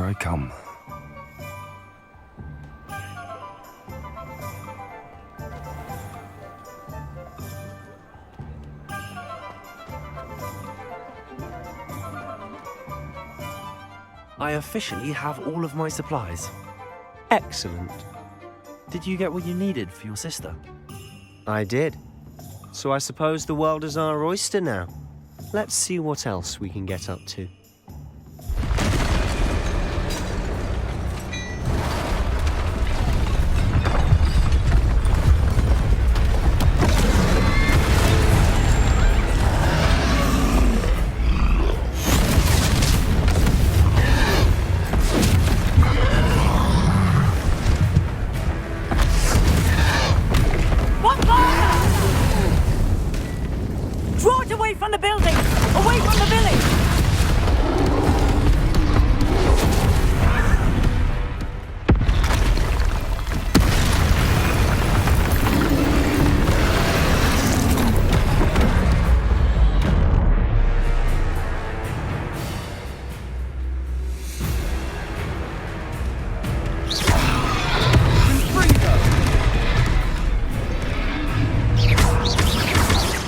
I come. I officially have all of my supplies. Excellent. Did you get what you needed for your sister? I did. So I suppose the world is our oyster now. Let's see what else we can get up to.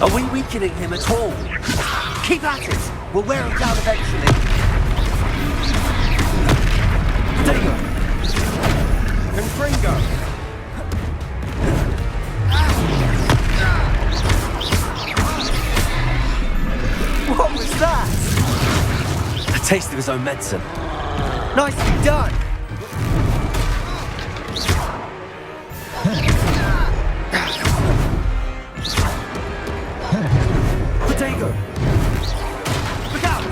Are we weakening him at all? Keep at it! We'll wear him down eventually. Dingo! Confringo! What was that? A taste of his own medicine. Nicely done! Potato! Look out!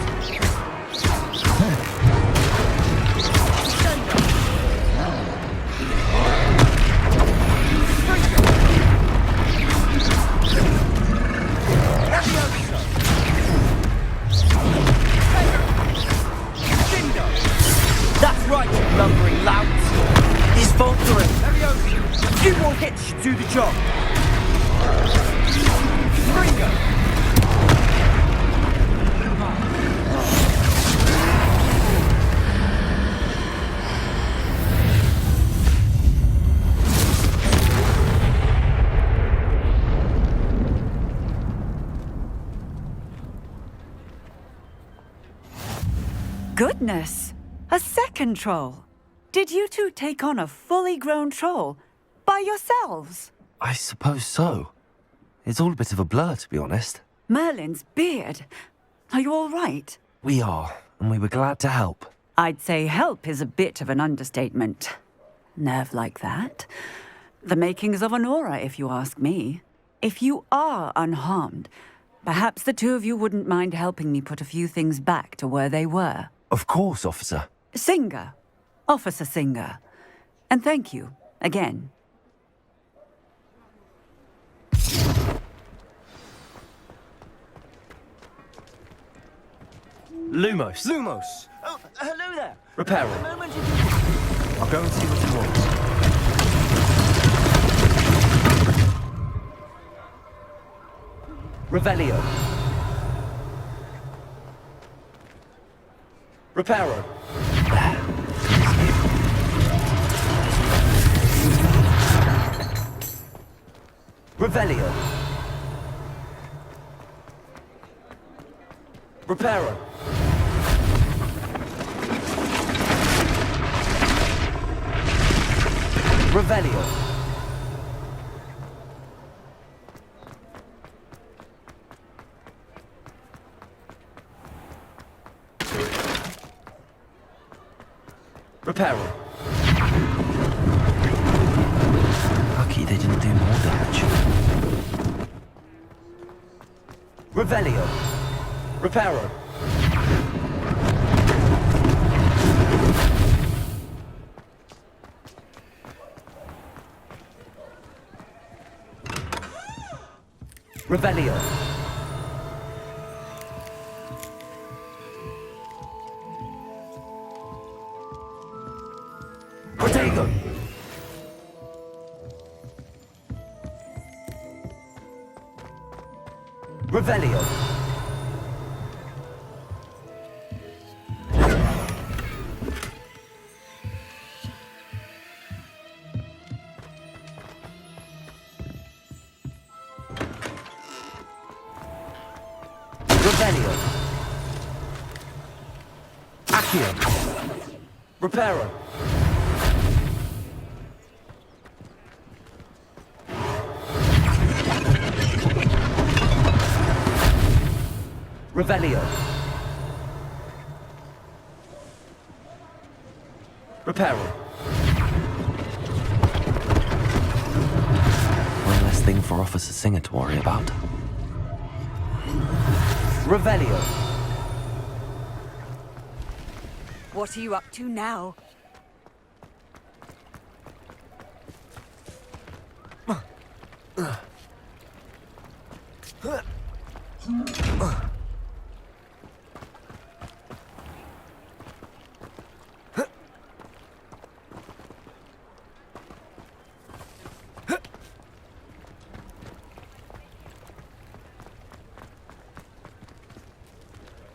That's right, you lumbering lout! He's faltering! A few more hits should do the job! Ringo! Goodness! A second troll! Did you two take on a fully grown troll? By yourselves? I suppose so. It's all a bit of a blur, to be honest. Merlin's beard. Are you all right? We are, and we were glad to help. I'd say help is a bit of an understatement. Nerve like that. The makings of an aura, if you ask me. If you are unharmed, perhaps the two of you wouldn't mind helping me put a few things back to where they were. Of course, officer. Singer. Officer Singer. And thank you, again. Lumos. Lumos! Oh, hello there. Repair A him. moment if I'll go and see what he wants. Revelio. Reparo. Revelio. Reparo. Revelio. Reparo. Lucky they didn't do more damage. Revelio. Reparo. Revelio. Protego. Revelio. Revelio. Accio. Reparo. Revelio. Reparo. One less thing for Officer Singer to worry about. Revelio. What are you up to now?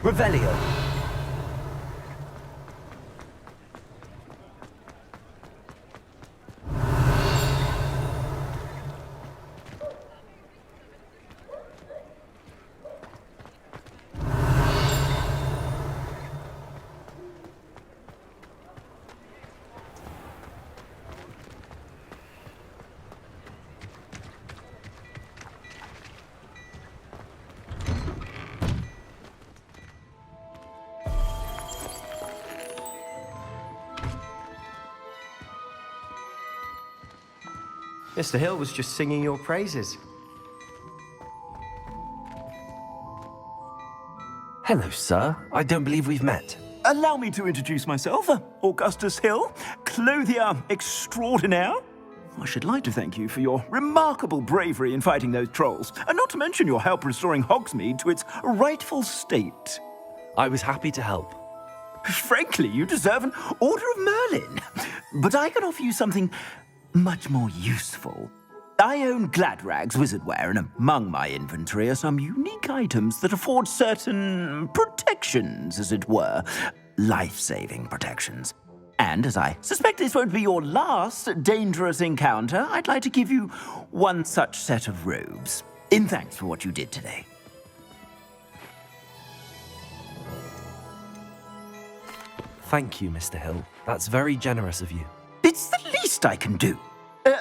Revelio. Mr. Hill was just singing your praises. Hello, sir. I don't believe we've met. Allow me to introduce myself, Augustus Hill, clothier extraordinaire. I should like to thank you for your remarkable bravery in fighting those trolls, and not to mention your help restoring Hogsmeade to its rightful state. I was happy to help. Frankly, you deserve an Order of Merlin. But I can offer you something much more useful. I own Gladrag's wizardware, and among my inventory are some unique items that afford certain protections, as it were. Life-saving protections. And as I suspect this won't be your last dangerous encounter, I'd like to give you one such set of robes, in thanks for what you did today. Thank you, Mr. Hill. That's very generous of you. It's the least I can do.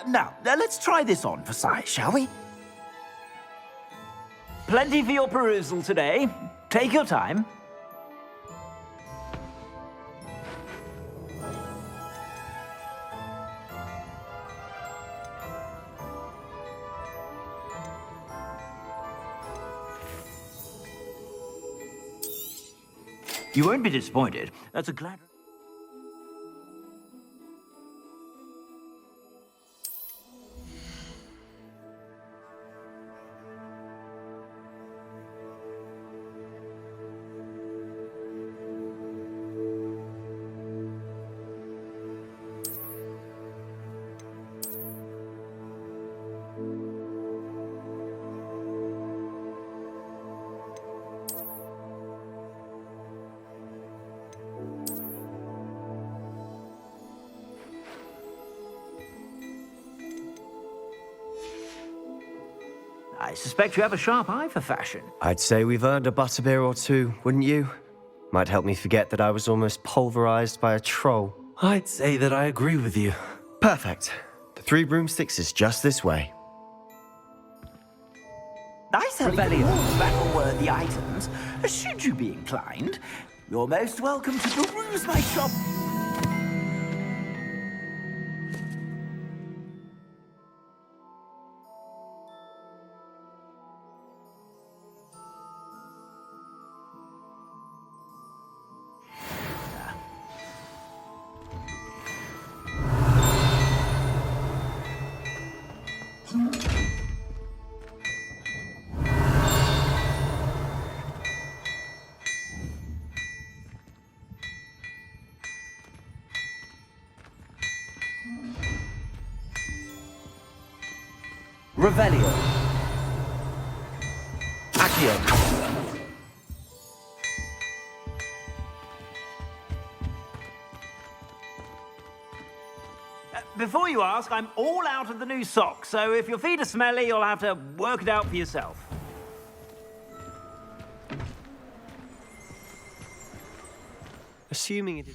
Now, let's try this on for size, shall we? Plenty for your perusal today. Take your time. You won't be disappointed. That's a glad... I suspect you have a sharp eye for fashion. I'd say we've earned a butterbeer or two, wouldn't you? Might help me forget that I was almost pulverized by a troll. I'd say that I agree with you. Perfect. The 3 broomsticks is just this way. I sell even more battle-worthy items. Should you be inclined, you're most welcome to peruse my shop. Revelio. Accio. Before you ask, I'm all out of the new socks, so if your feet are smelly, you'll have to work it out for yourself. Assuming it is...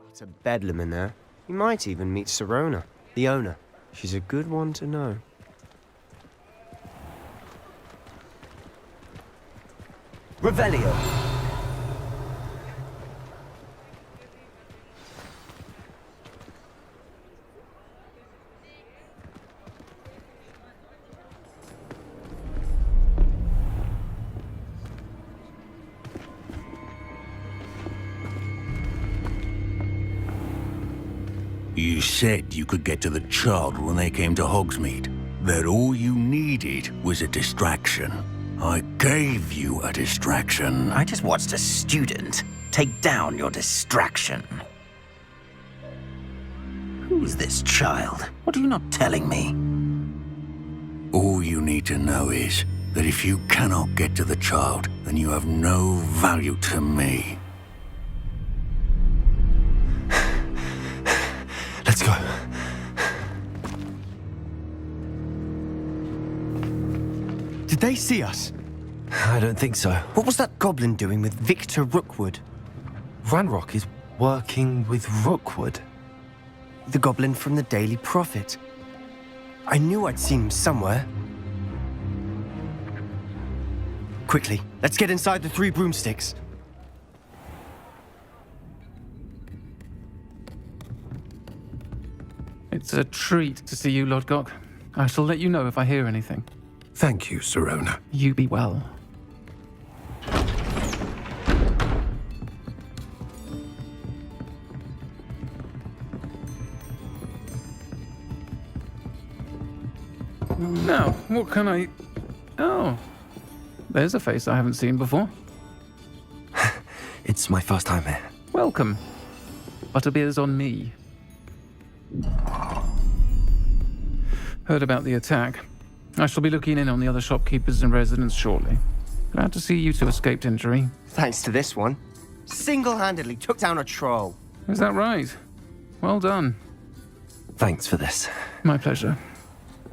It's a bedlam in there. You might even meet Sirona, the owner. She's a good one to know. Revelio. You said you could get to the child when they came to Hogsmeade. That all you needed was a distraction. I gave you a distraction. I just watched a student take down your distraction. Who's this child? What are you not telling me? All you need to know is that if you cannot get to the child, then you have no value to me. Let's go. Did they see us? I don't think so. What was that goblin doing with Victor Rookwood? Ranrock is working with Rookwood. The goblin from the Daily Prophet. I knew I'd seen him somewhere. Quickly, let's get inside the 3 broomsticks. It's a treat to see you, Lodgok. I shall let you know if I hear anything. Thank you, Sirona. You be well. Now, what can I... Oh, there's a face I haven't seen before. It's my first time here. Welcome. Butterbeer's on me. Heard about the attack. I shall be looking in on the other shopkeepers and residents shortly. Glad to see you two escaped injury. Thanks to this one. Single-handedly took down a troll. Is that right? Well done. Thanks for this. My pleasure.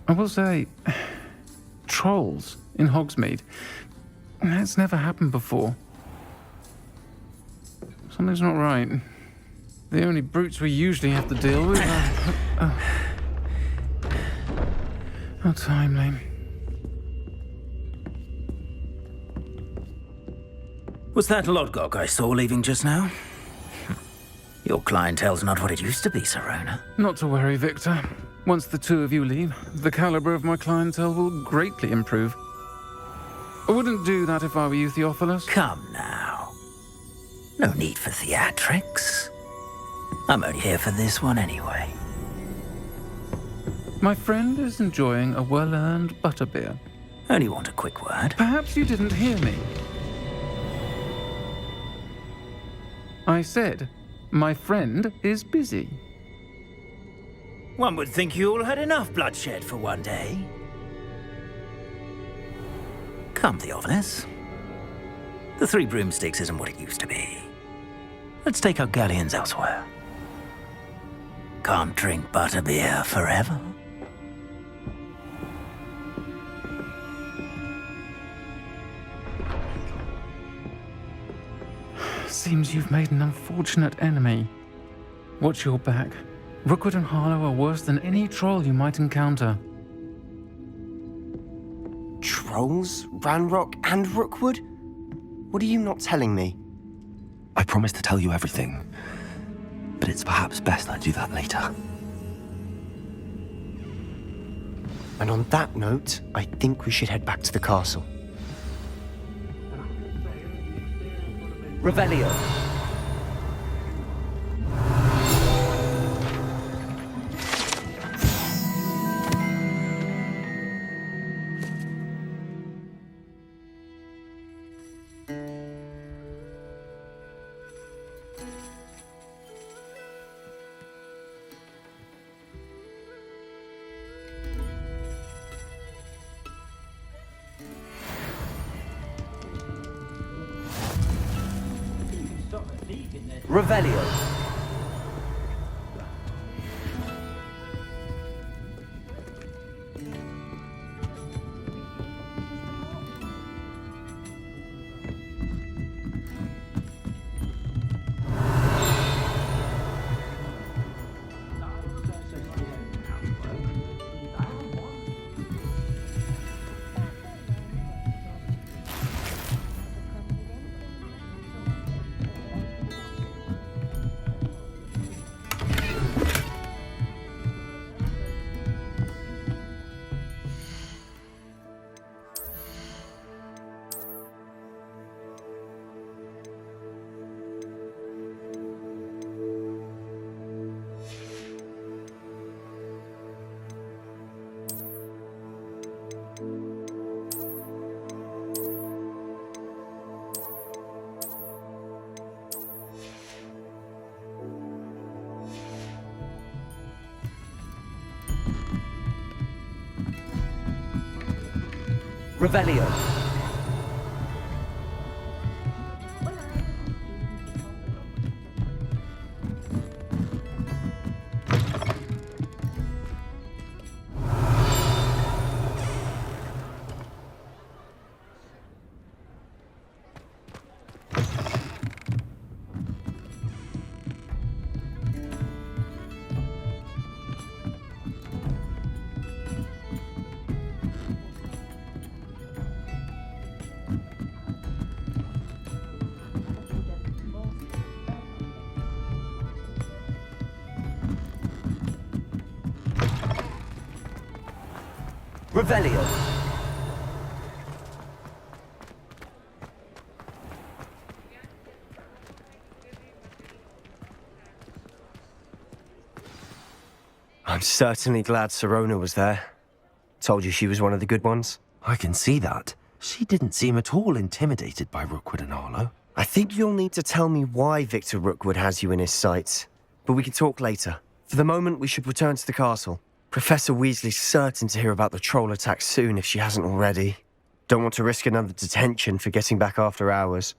I will say, trolls in Hogsmeade. That's never happened before. Something's not right. The only brutes we usually have to deal with are... How timely. Was that Lodgok I saw leaving just now? Your clientele's not what it used to be, Sirona. Not to worry, Victor. Once the two of you leave, the caliber of my clientele will greatly improve. I wouldn't do that if I were you, Theophilus. Come now. No need for theatrics. I'm only here for this one anyway. My friend is enjoying a well-earned butterbeer. Only want a quick word. Perhaps you didn't hear me. I said, my friend is busy. One would think you all had enough bloodshed for one day. Come, Theophilus. The 3 broomsticks isn't what it used to be. Let's take our galleons elsewhere. Can't drink butterbeer forever. Seems you've made an unfortunate enemy. Watch your back. Rookwood and Harlow are worse than any troll you might encounter. Trolls? Ranrock and Rookwood? What are you not telling me? I promised to tell you everything, but it's perhaps best I do that later. And on that note, I think we should head back to the castle. Revelio. Revelio. Revelio. Revelio. I'm certainly glad Sirona was there. Told you she was one of the good ones. I can see that. She didn't seem at all intimidated by Rookwood and Arlo. I think you'll need to tell me why Victor Rookwood has you in his sights. But we can talk later. For the moment, we should return to the castle. Professor Weasley's certain to hear about the troll attack soon if she hasn't already. Don't want to risk another detention for getting back after hours.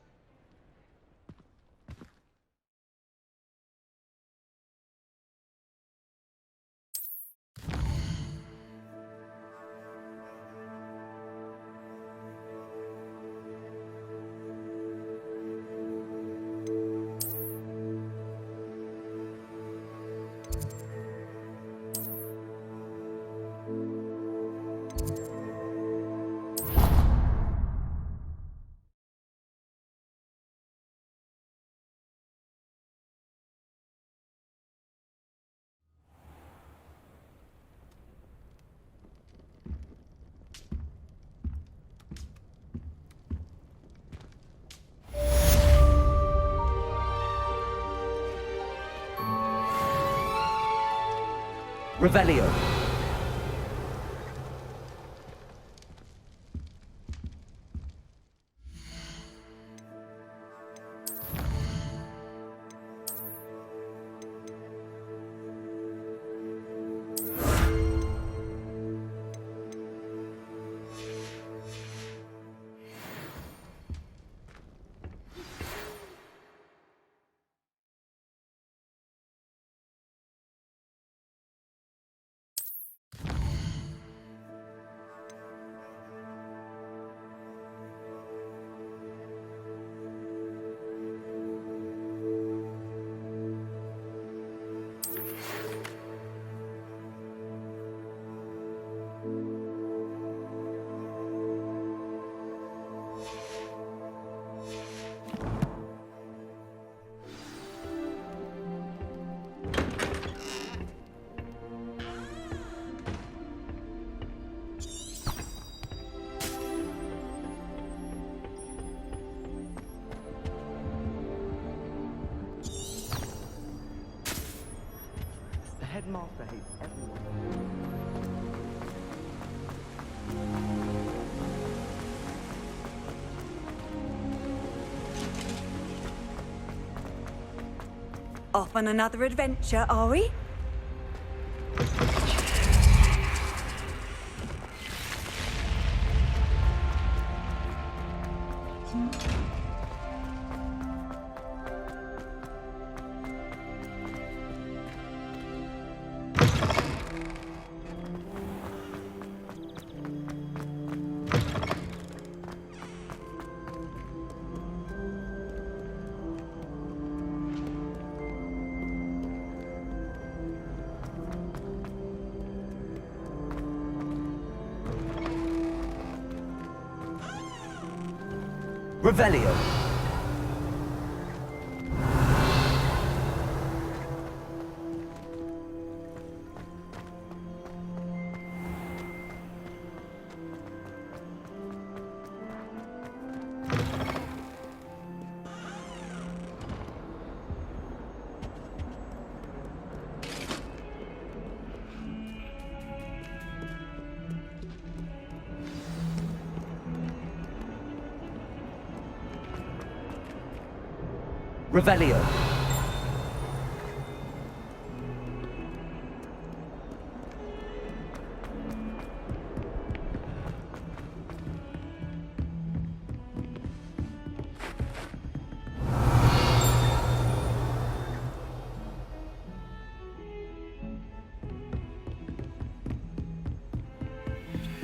Revelio. headmaster hates everyone. Off on another adventure, are we? Revelio. Revelio.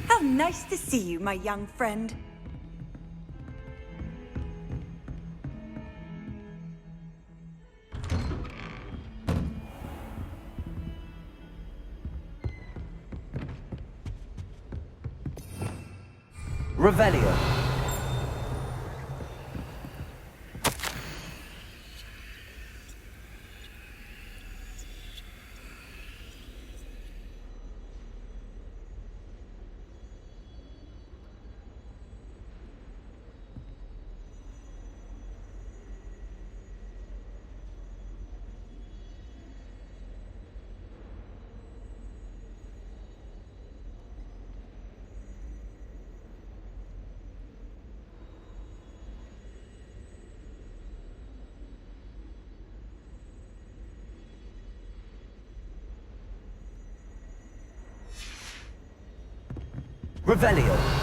How nice to see you, my young friend. Revelio. Revelio.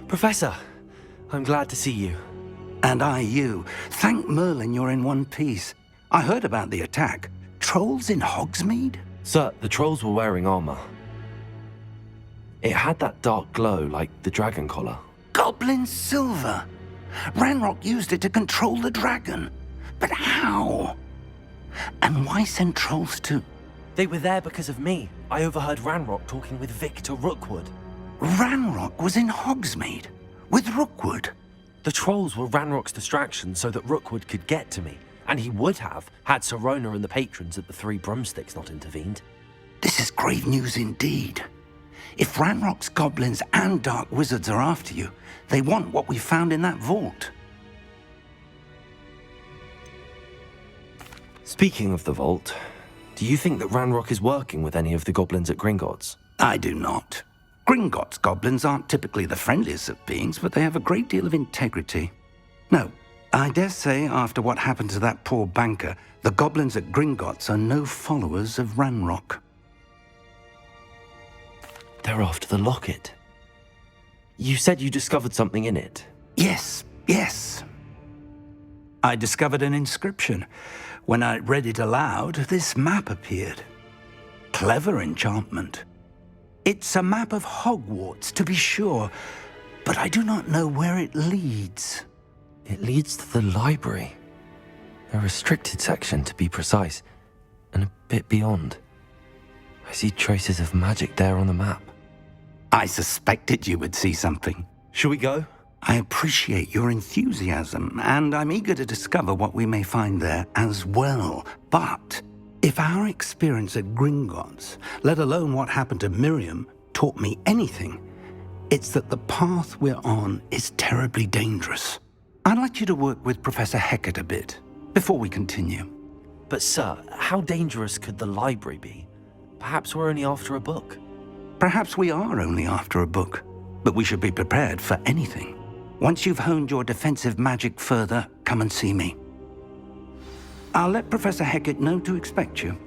Professor, I'm glad to see you. And I you. Thank Merlin you're in one piece. I heard about the attack. Trolls in Hogsmeade? Sir, the trolls were wearing armor. It had that dark glow like the dragon collar. Goblin silver. Ranrock used it to control the dragon. But how? And why send trolls to... They were there because of me. I overheard Ranrock talking with Victor Rookwood. Ranrock was in Hogsmeade? With Rookwood? The trolls were Ranrock's distraction so that Rookwood could get to me. And he would have, had Sirona and the patrons at the Three Broomsticks not intervened. This is grave news indeed. If Ranrock's goblins and dark wizards are after you, they want what we found in that vault. Speaking of the vault, Do you think that Ranrock is working with any of the goblins at Gringotts? I do not. Gringotts goblins aren't typically the friendliest of beings, but they have a great deal of integrity. No, I dare say after what happened to that poor banker, the goblins at Gringotts are no followers of Ranrock. They're after the locket. You said you discovered something in it. Yes. I discovered an inscription. When I read it aloud, this map appeared. Clever enchantment. It's a map of Hogwarts, to be sure, but I do not know where it leads. It leads to the library. A restricted section, to be precise, and a bit beyond. I see traces of magic there on the map. I suspected you would see something. Shall we go? I appreciate your enthusiasm, and I'm eager to discover what we may find there as well. But if our experience at Gringotts, let alone what happened to Miriam, taught me anything, it's that the path we're on is terribly dangerous. I'd like you to work with Professor Hecat a bit before we continue. But sir, how dangerous could the library be? Perhaps we're only after a book. Perhaps we are only after a book, but we should be prepared for anything. Once you've honed your defensive magic further, come and see me. I'll let Professor Hecat know to expect you.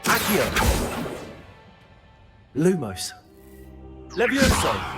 Accio! Lumos! Levioso!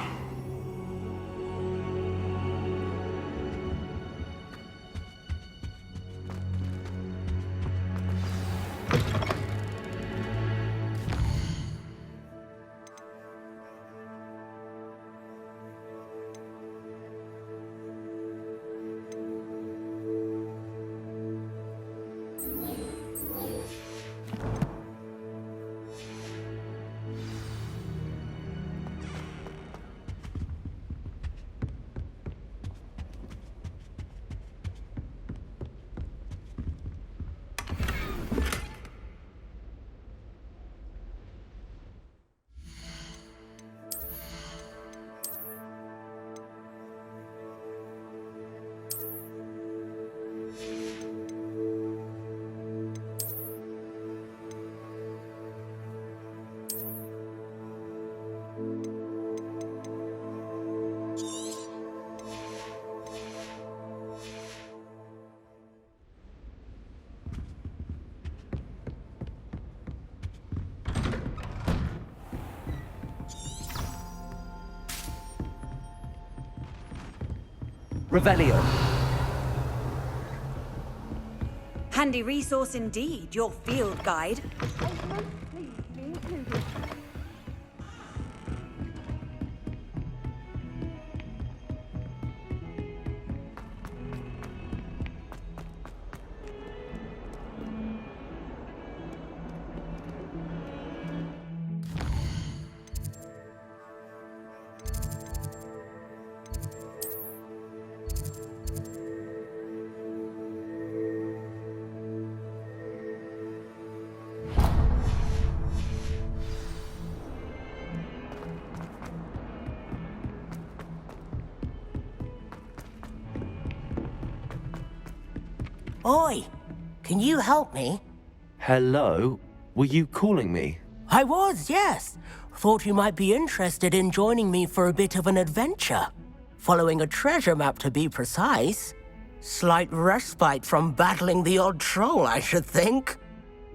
Revelio. Handy resource indeed, your field guide. Oi, can you help me? Hello? Were you calling me? I was, yes. Thought you might be interested in joining me for a bit of an adventure. Following a treasure map, to be precise. Slight respite from battling the odd troll, I should think.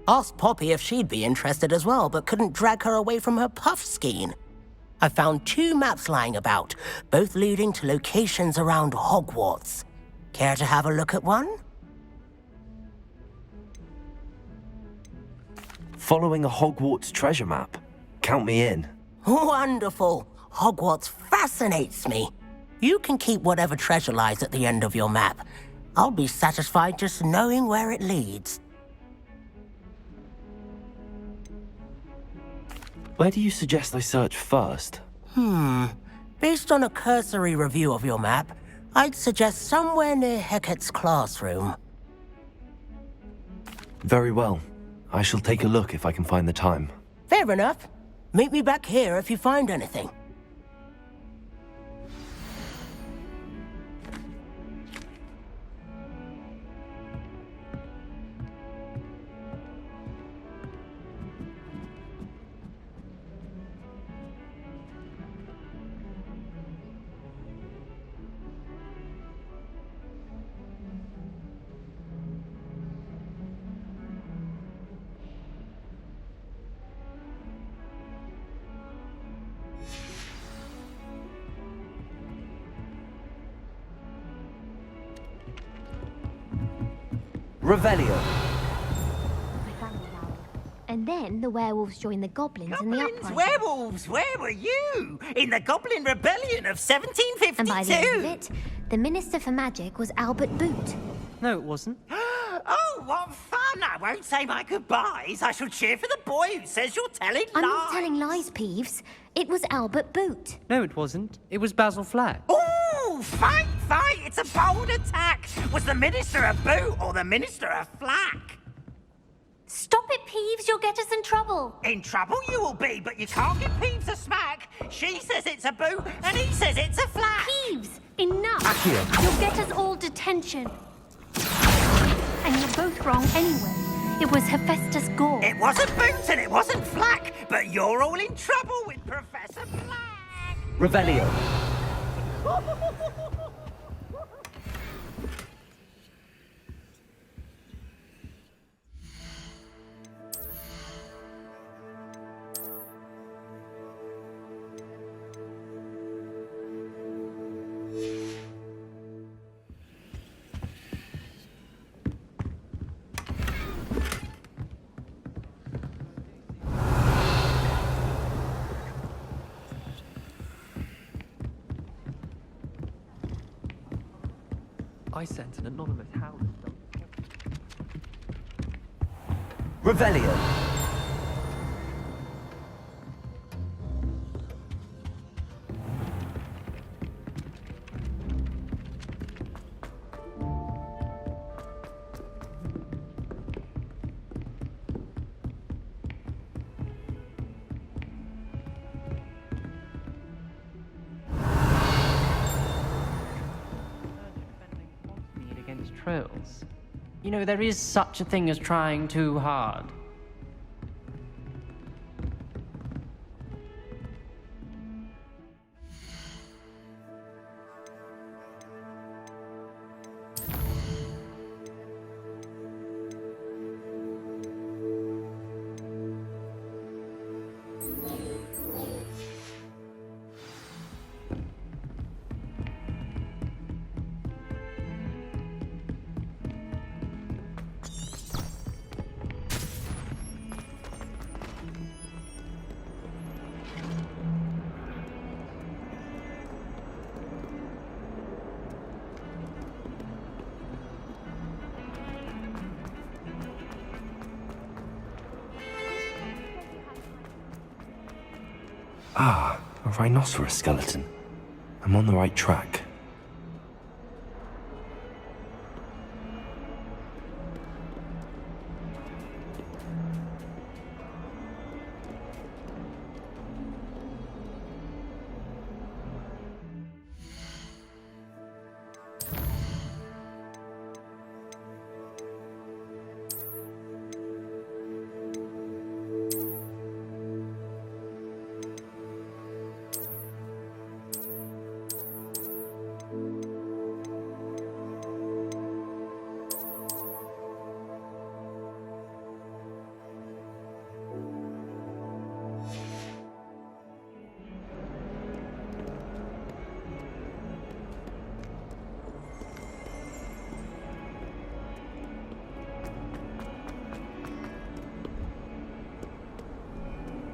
Asked Poppy if she'd be interested as well, but couldn't drag her away from her puff skein. I found 2 maps lying about, both leading to locations around Hogwarts. Care to have a look at one? Following a Hogwarts treasure map? Count me in. Wonderful. Hogwarts fascinates me. You can keep whatever treasure lies at the end of your map. I'll be satisfied just knowing where it leads. Where do you suggest I search first? Based on a cursory review of your map, I'd suggest somewhere near Hecat's classroom. Very well. I shall take a look if I can find the time. Fair enough. Meet me back here if you find anything. Revelio. My family died. And then the werewolves joined the goblins in the uprising. Werewolves, where were you? In the Goblin Rebellion of 1752? And by the end of it, the Minister for Magic was Albert Boot. No, it wasn't. Oh, what fun! I won't say my goodbyes. I shall cheer for the boy who says you're telling lies. I'm not telling lies, Peeves. It was Albert Boot. No, it wasn't. It was Basil Flack. Ooh, fight! It's a bold attack. Was the Minister a boot or the Minister a flack? Stop it, Peeves. You'll get us in trouble. In trouble you will be, but you can't give Peeves a smack. She says it's a boot, and he says it's a flack. Peeves, enough. Accio. You'll get us all detention. And you're both wrong anyway. It was Hephaestus Gore. It wasn't boot and it wasn't flack, but you're all in trouble with Professor Flack. Revelio. I sent an anonymous hound. Revelio. Against trolls. You know, there is such a thing as trying too hard. Ah, a rhinoceros skeleton. I'm on the right track.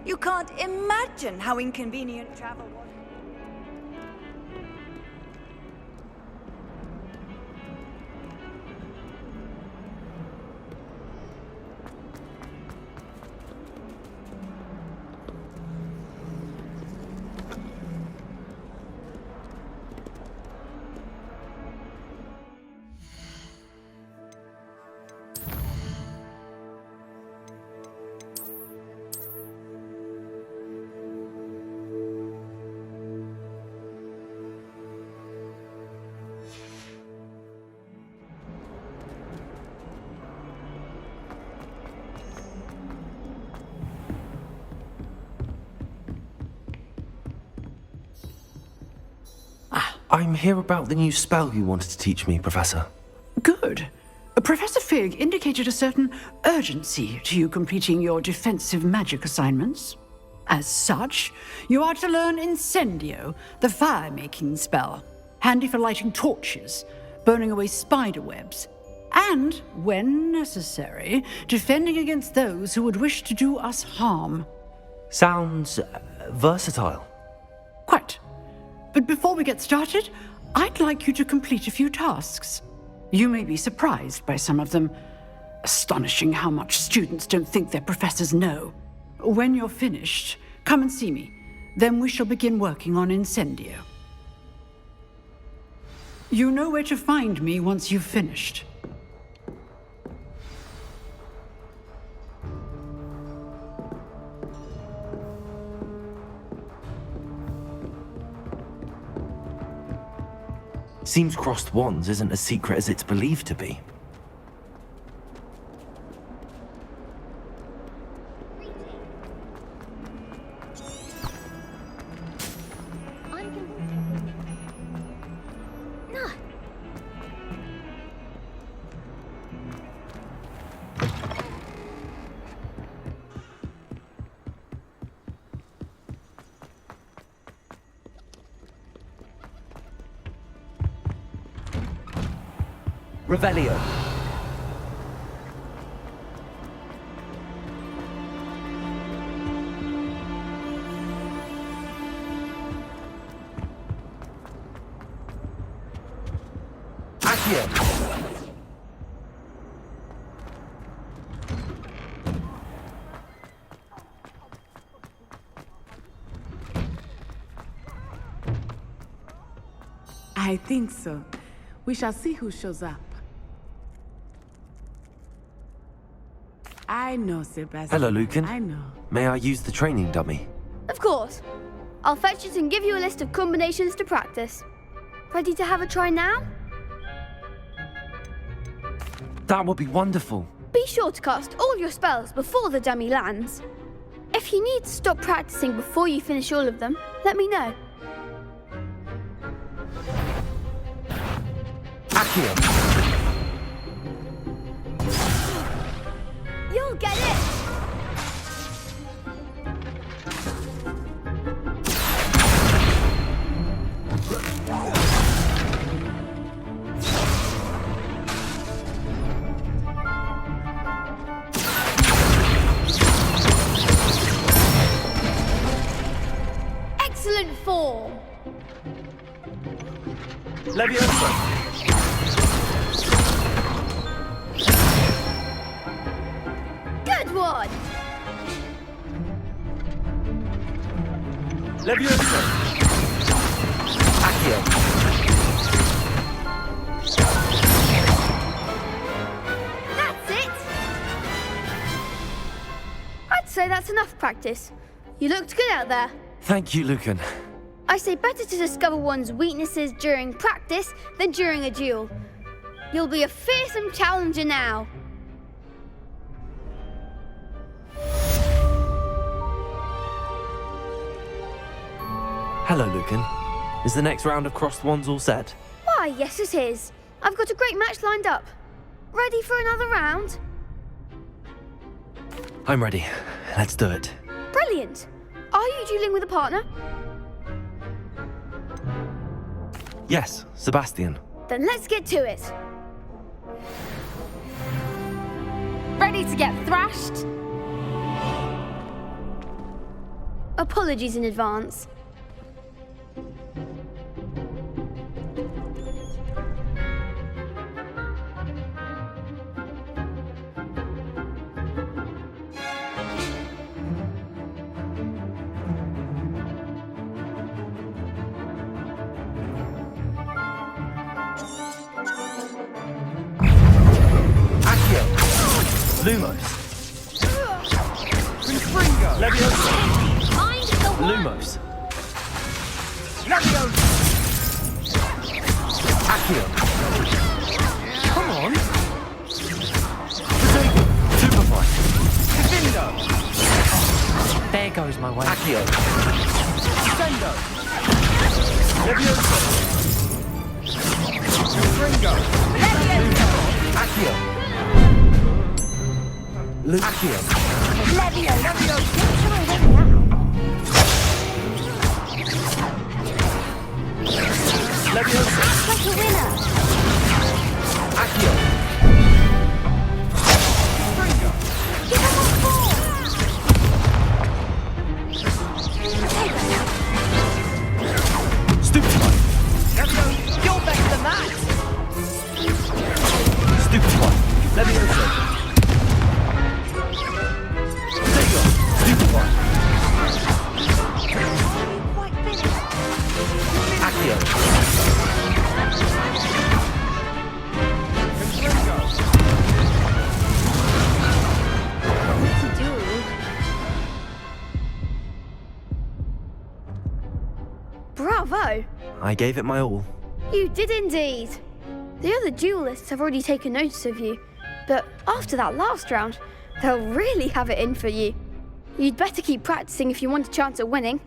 You can't imagine how inconvenient travel was. I'm here about the new spell you wanted to teach me, Professor. Good. Professor Fig indicated a certain urgency to you completing your defensive magic assignments. As such, you are to learn Incendio, the fire-making spell, handy for lighting torches, burning away spider webs, and, when necessary, defending against those who would wish to do us harm. Sounds versatile. Quite. But before we get started, I'd like you to complete a few tasks. You may be surprised by some of them. Astonishing how much students don't think their professors know. When you're finished, come and see me. Then we shall begin working on Incendio. You know where to find me once you've finished. Seems crossed wands isn't as secret as it's believed to be. Revelio. Accio. I think so. We shall see who shows up. I know, Sebastian. Hello, Lucan. I know. May I use the training dummy? Of course. I'll fetch it and give you a list of combinations to practice. Ready to have a try now? That would be wonderful. Be sure to cast all your spells before the dummy lands. If you need to stop practicing before you finish all of them, let me know. Accio. You'll get it! Excellent form! Leviosa. Good one! Leviosa. Accio. That's it! I'd say that's enough practice. You looked good out there. Thank you, Lucan. I say better to discover one's weaknesses during practice than during a duel. You'll be a fearsome challenger now. Hello, Lucan. Is the next round of crossed wands all set? Why, yes it is. I've got a great match lined up. Ready for another round? I'm ready. Let's do it. Brilliant. Are you dueling with a partner? Yes, Sebastian. Then let's get to it. Ready to get thrashed? Apologies in advance. Lumos. Leviosa. Lumos. Leviosa. Accio. Come on. Superfly. Defendo. There goes my way. Accio. Defendo. Leviosa. Ringo. Leviosa. Accio. Accio. Levio. Leviosa. Like a winner. Accio. I gave it my all. You did indeed. The other duelists have already taken notice of you, but after that last round, they'll really have it in for you. You'd better keep practicing if you want a chance at winning,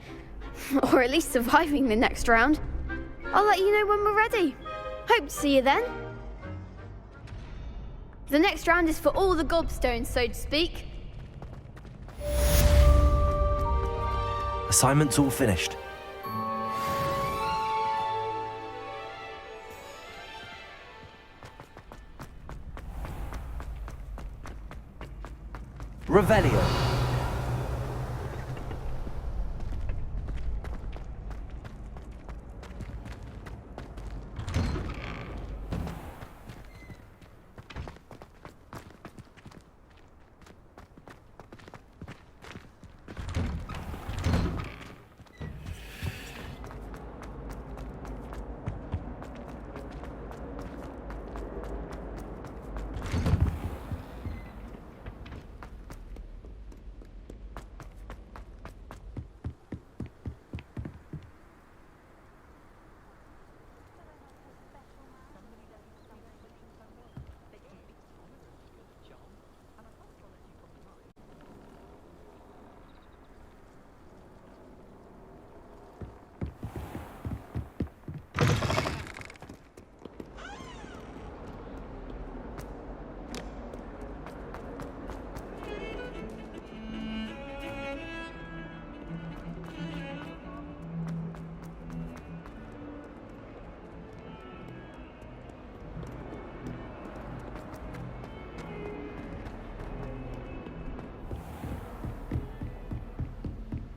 or at least surviving the next round. I'll let you know when we're ready. Hope to see you then. The next round is for all the gobstones, so to speak. Assignment's all finished. Revelio.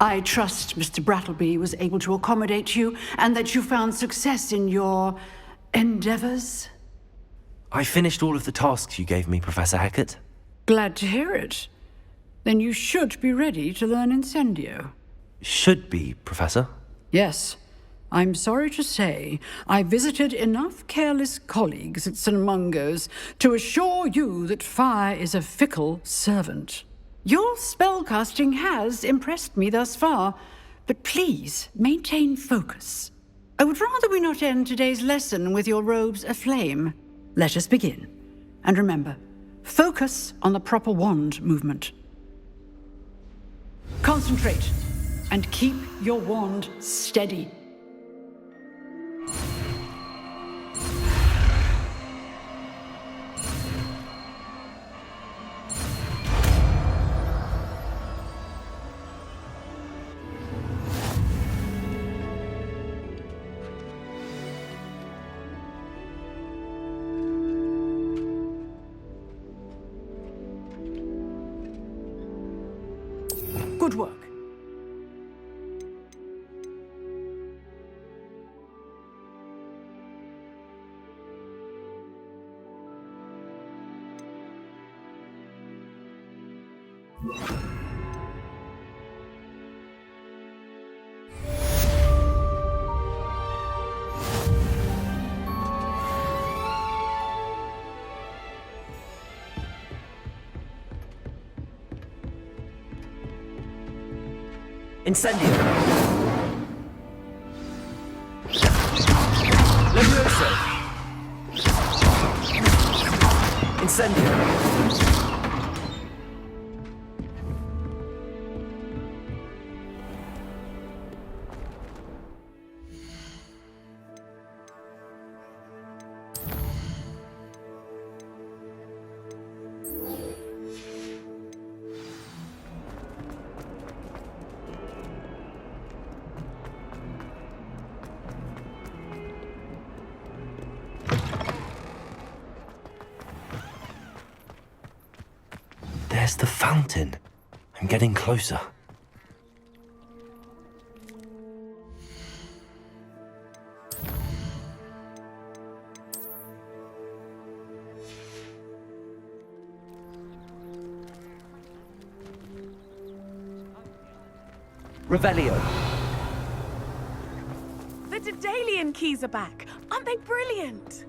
I trust Mr. Brattleby was able to accommodate you and that you found success in your endeavors. I finished all of the tasks you gave me, Professor Hecat. Glad to hear it. Then you should be ready to learn Incendio. Should be, Professor. Yes. I'm sorry to say, I visited enough careless colleagues at St. Mungo's to assure you that fire is a fickle servant. Your spellcasting has impressed me thus far, but please maintain focus. I would rather we not end today's lesson with your robes aflame. Let us begin. And remember, focus on the proper wand movement. Concentrate and keep your wand steady. Good work. Incendio. Levioso. Incendio. There's the fountain. I'm getting closer. Revelio. The Daedalian keys are back. Aren't they brilliant?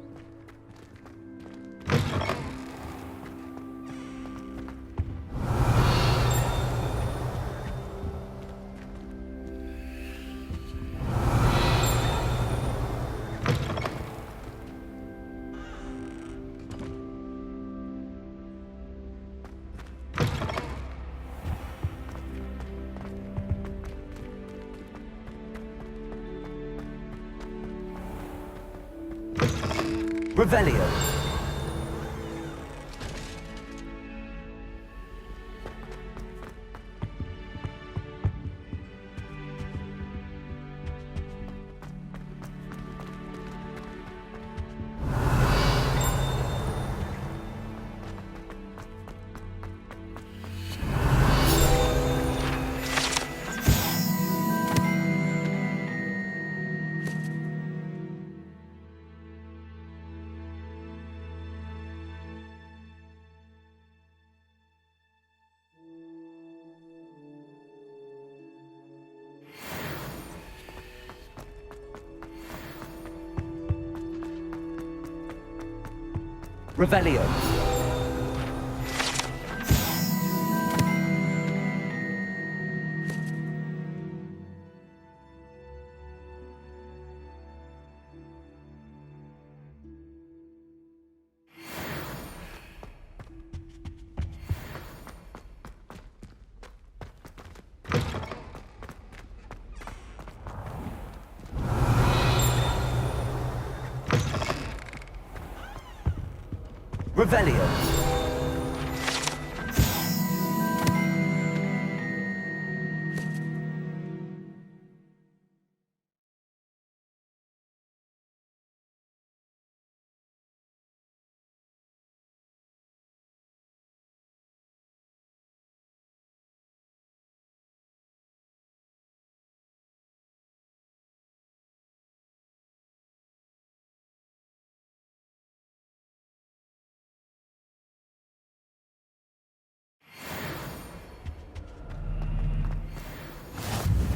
Revelio. Revelio. Revelio.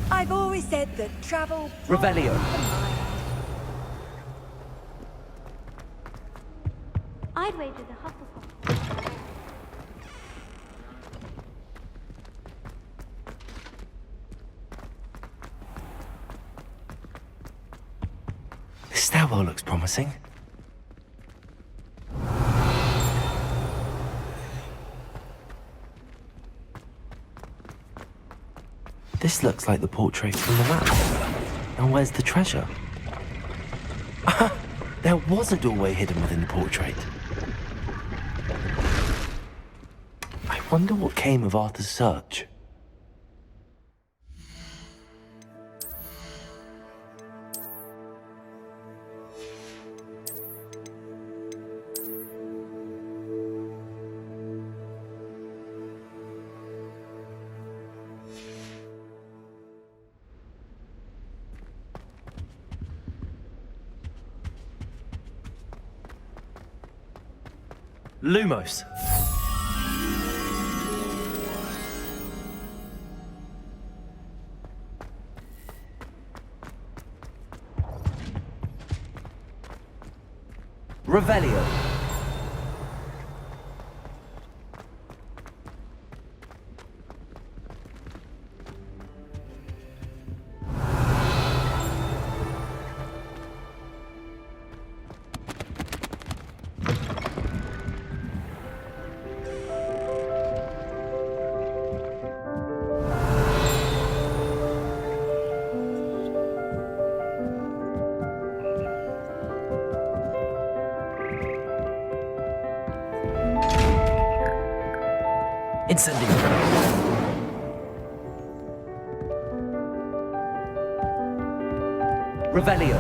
I've always said that travel... Revelio. I'd wager the Hufflepuff. This stairwell looks promising. This looks like the portrait from the map. And where's the treasure? There was a doorway hidden within the portrait. I wonder what came of Arthur's search. Lumos. Revelio. Incendio. Revelio.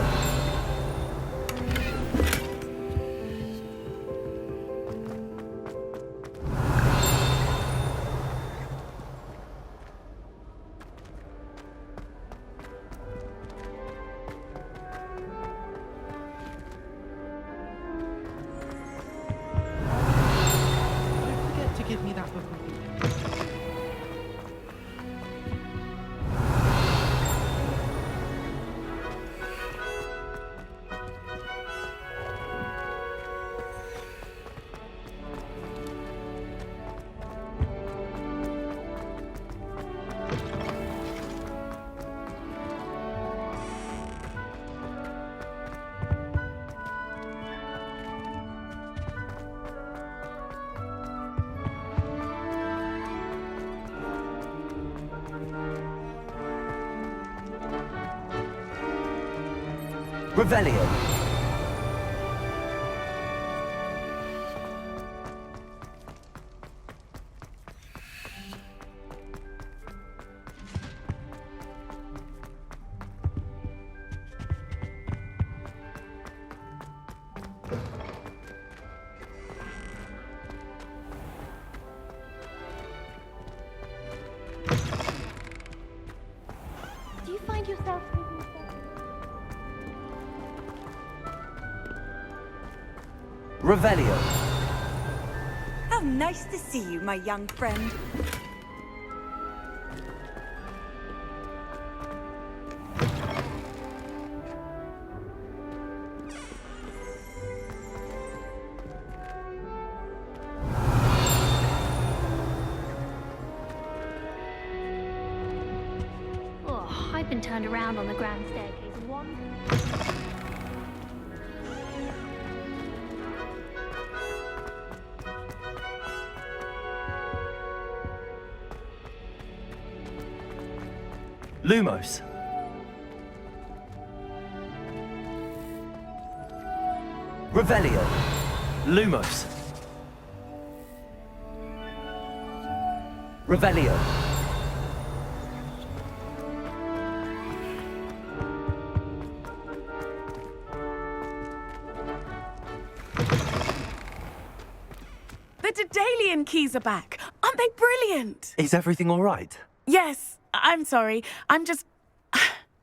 Don't forget to give me that book. Revelio. Revelio. How nice to see you, my young friend. Oh, I've been turned around on the grand staircase once. Lumos. Revelio. Lumos. Revelio. The Daedalian keys are back. Aren't they brilliant? Is everything all right? Yes, I'm sorry.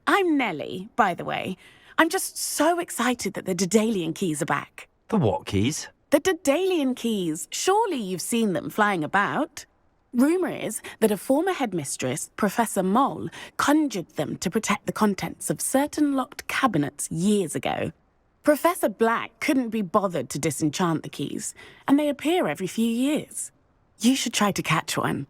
I'm Nellie, by the way. I'm just so excited that the Daedalian keys are back. The what keys? The Daedalian keys. Surely you've seen them flying about. Rumour is that a former headmistress, Professor Mole, conjured them to protect the contents of certain locked cabinets years ago. Professor Black couldn't be bothered to disenchant the keys, and they appear every few years. You should try to catch one.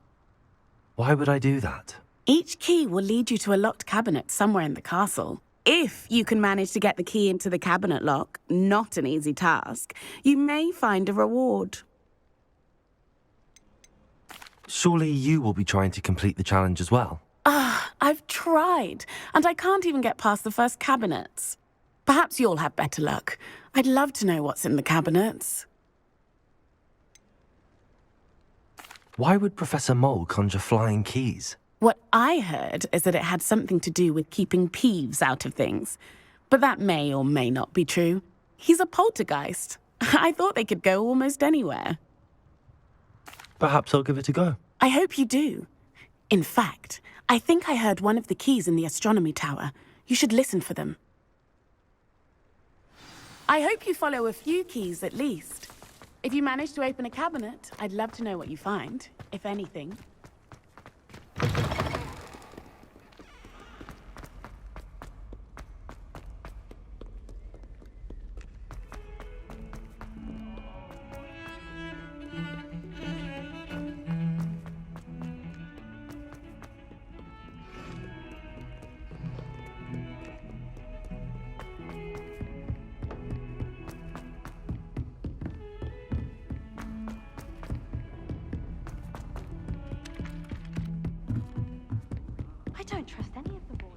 Why would I do that? Each key will lead you to a locked cabinet somewhere in the castle. If you can manage to get the key into the cabinet lock, not an easy task, you may find a reward. Surely you will be trying to complete the challenge as well. I've tried, and I can't even get past the first cabinets. Perhaps you'll have better luck. I'd love to know what's in the cabinets. Why would Professor Mole conjure flying keys? What I heard is that it had something to do with keeping Peeves out of things. But that may or may not be true. He's a poltergeist. I thought they could go almost anywhere. Perhaps I'll give it a go. I hope you do. In fact, I think I heard one of the keys in the astronomy tower. You should listen for them. I hope you follow a few keys at least. If you manage to open a cabinet, I'd love to know what you find, if anything. I don't trust any of the boys.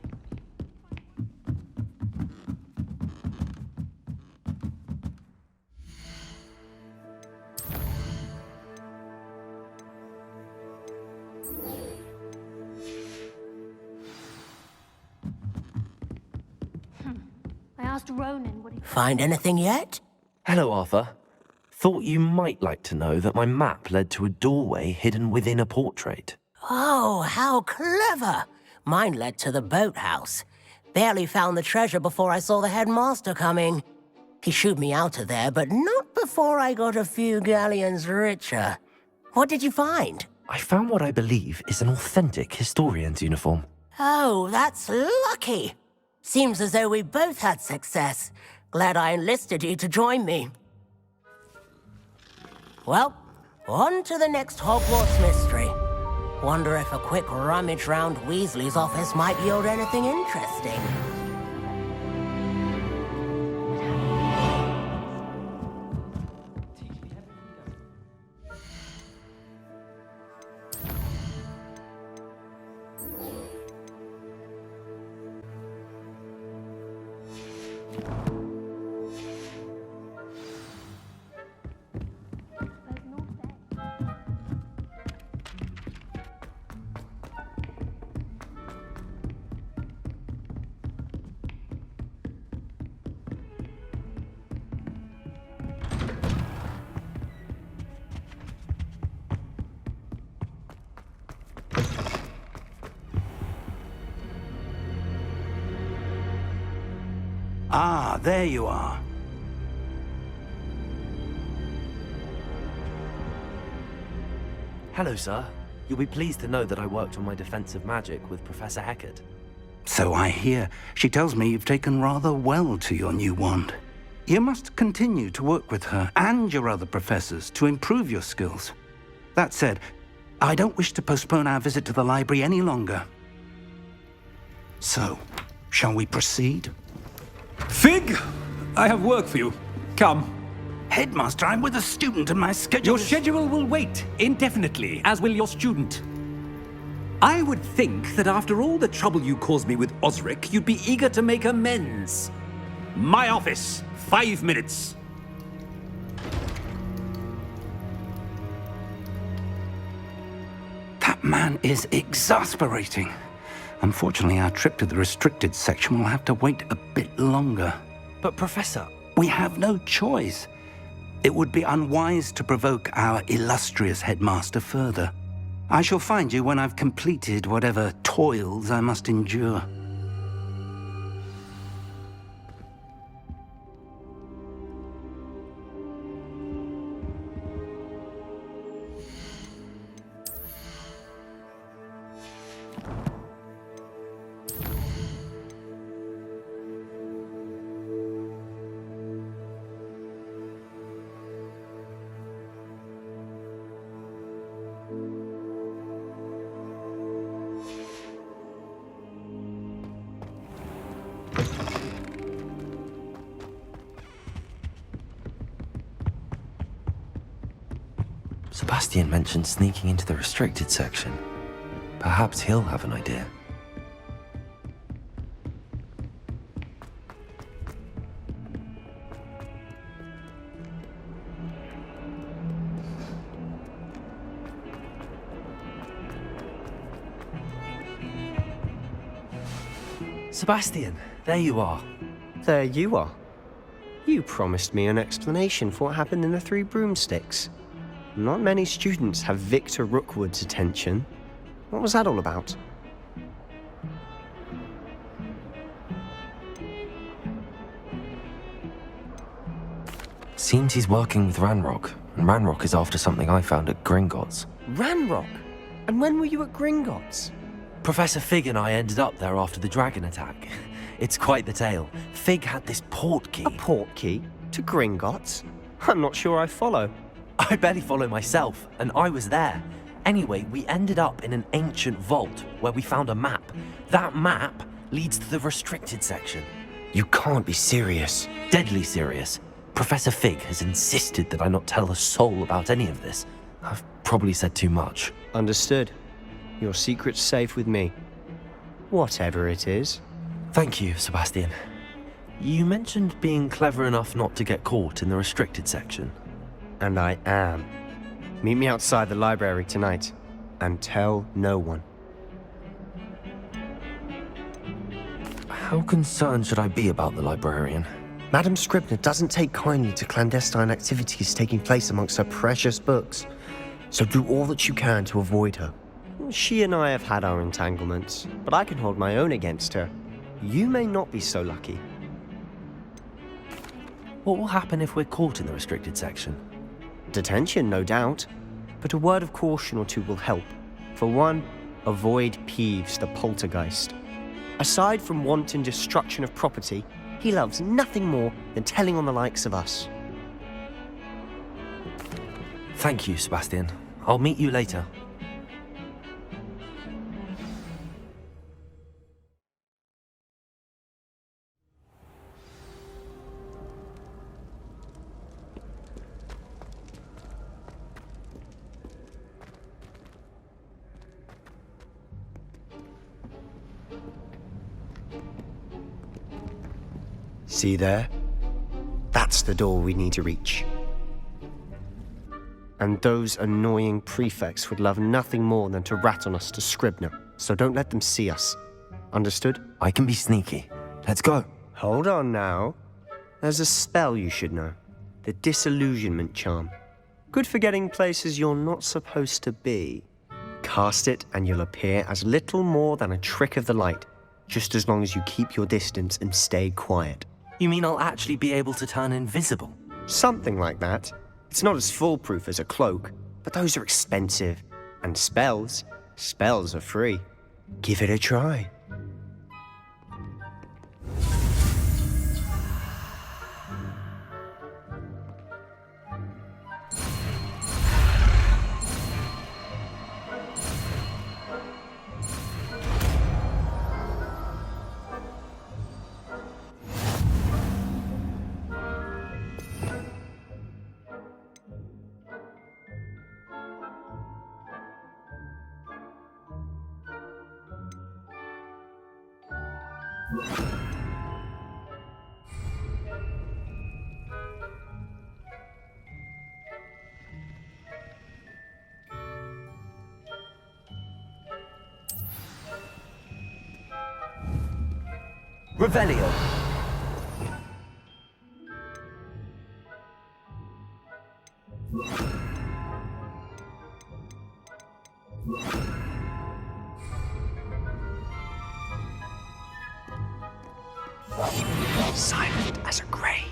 I asked Ronan what he... Find anything yet? Hello, Arthur. Thought you might like to know that my map led to a doorway hidden within a portrait. Oh, how clever! Mine led to the boathouse. Barely found the treasure before I saw the headmaster coming. He shooed me out of there, but not before I got a few galleons richer. What did you find? I found what I believe is an authentic historian's uniform. Oh, that's lucky. Seems as though we both had success. Glad I enlisted you to join me. Well, on to the next Hogwarts mystery. Wonder if a quick rummage round Weasley's office might yield anything interesting. Ah, there you are. Hello, sir. You'll be pleased to know that I worked on my defensive magic with Professor Heckert. So I hear. She tells me you've taken rather well to your new wand. You must continue to work with her and your other professors to improve your skills. That said, I don't wish to postpone our visit to the library any longer. So, shall we proceed? Fig! I have work for you. Come. Headmaster, I'm with a student and my schedule Your schedule will wait indefinitely, as will your student. I would think that after all the trouble you caused me with Osric, you'd be eager to make amends. My office, 5 minutes. That man is exasperating. Unfortunately, our trip to the restricted section will have to wait a bit longer. But Professor... We have no choice. It would be unwise to provoke our illustrious headmaster further. I shall find you when I've completed whatever toils I must endure. Sebastian mentioned sneaking into the restricted section. Perhaps he'll have an idea. Sebastian, there you are. There you are. You promised me an explanation for what happened in the Three Broomsticks. Not many students have Victor Rookwood's attention. What was that all about? Seems he's working with Ranrock, and Ranrock is after something I found at Gringotts. Ranrock? And when were you at Gringotts? Professor Fig and I ended up there after the dragon attack. It's quite the tale. Fig had this port key. A port key? To Gringotts? I'm not sure I follow. I barely follow myself, and I was there. Anyway, we ended up in an ancient vault where we found a map. That map leads to the restricted section. You can't be serious. Deadly serious. Professor Fig has insisted that I not tell a soul about any of this. I've probably said too much. Understood. Your secret's safe with me. Whatever it is. Thank you, Sebastian. You mentioned being clever enough not to get caught in the restricted section. And I am. Meet me outside the library tonight, and tell no one. How concerned should I be about the librarian? Madam Scribner doesn't take kindly to clandestine activities taking place amongst her precious books, so do all that you can to avoid her. She and I have had our entanglements, but I can hold my own against her. You may not be so lucky. What will happen if we're caught in the restricted section? Detention, no doubt, but a word of caution or two will help. For one, avoid Peeves, the poltergeist. Aside from wanton destruction of property, he loves nothing more than telling on the likes of us. Thank you, Sebastian. I'll meet you later. See there? That's the door we need to reach. And those annoying prefects would love nothing more than to rat on us to Scribner, so don't let them see us. Understood? I can be sneaky. Let's go. Hold on now. There's a spell you should know. The Disillusionment Charm. Good for getting places you're not supposed to be. Cast it and you'll appear as little more than a trick of the light, just as long as you keep your distance and stay quiet. You mean I'll actually be able to turn invisible? Something like that. It's not as foolproof as a cloak, but those are expensive. And spells are free. Give it a try. Revelio. Silent as a grave.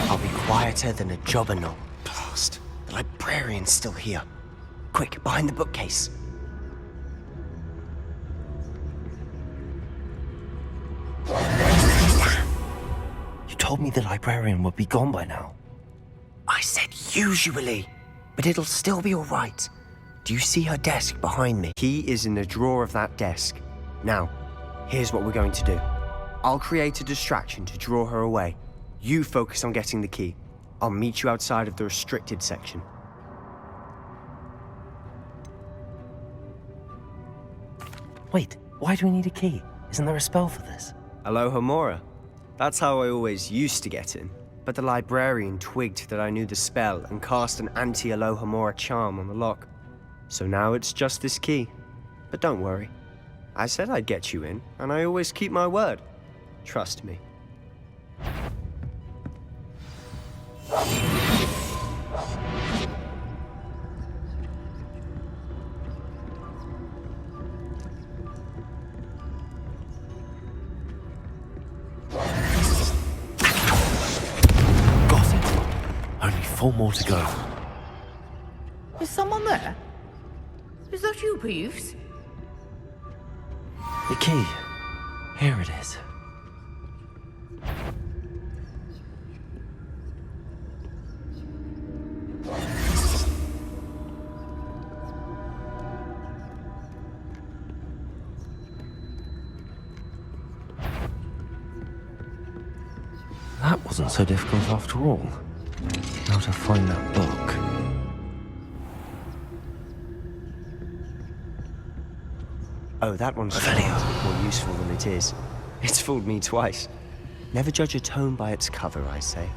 I'll be quieter than a jobberknoll. Blast. The librarian's still here. Quick, behind the bookcase. You told me the librarian would be gone by now. I said usually, but it'll still be all right. Do you see her desk behind me? Key is in the drawer of that desk. Now, here's what we're going to do. I'll create a distraction to draw her away. You focus on getting the key. I'll meet you outside of the restricted section. Wait, why do we need a key? Isn't there a spell for this? Alohomora. That's how I always used to get in. But the librarian twigged that I knew the spell and cast an anti-Alohomora charm on the lock. So now it's just this key. But don't worry. I said I'd get you in, and I always keep my word. Trust me. Got it. Only 4 more to go. Is someone there? Is that you, Peeves? The key. Here it is. That wasn't so difficult after all. Now to find that book. Oh, that one's more useful than it is. It's fooled me twice. Never judge a tome by its cover, I say.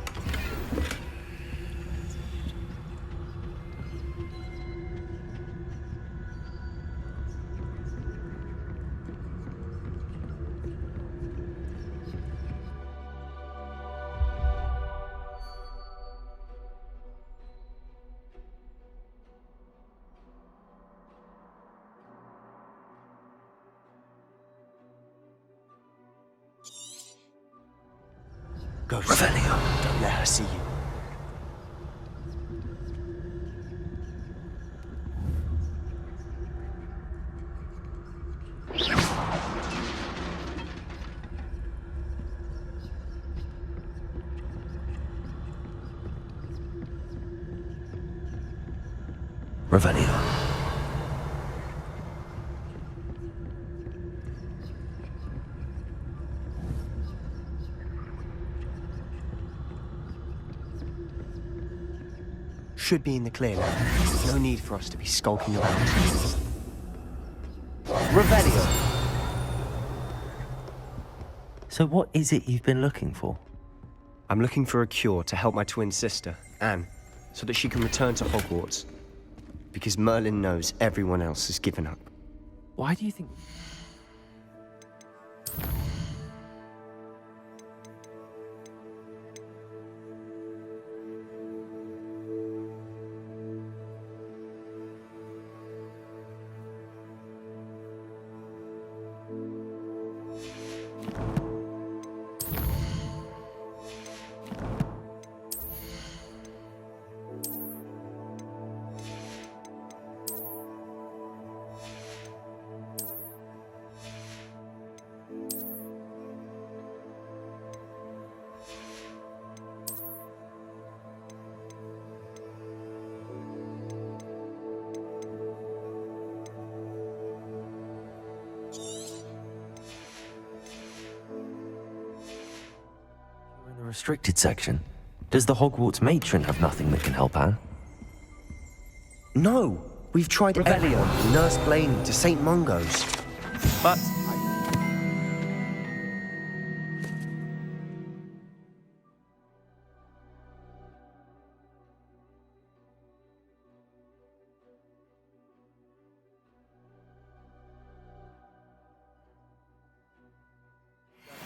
Ghost. Revelio. Don't let her see you. Revelio. Should be in the clear now. No need for us to be skulking around. Revelio. So what is it you've been looking for? I'm looking for a cure to help my twin sister, Anne, so that she can return to Hogwarts. Because Merlin knows everyone else has given up. Why do you think... Restricted section. Does the Hogwarts matron have nothing that can help Anne? No! We've tried everyone from Nurse Blaney to St. Mungo's. But...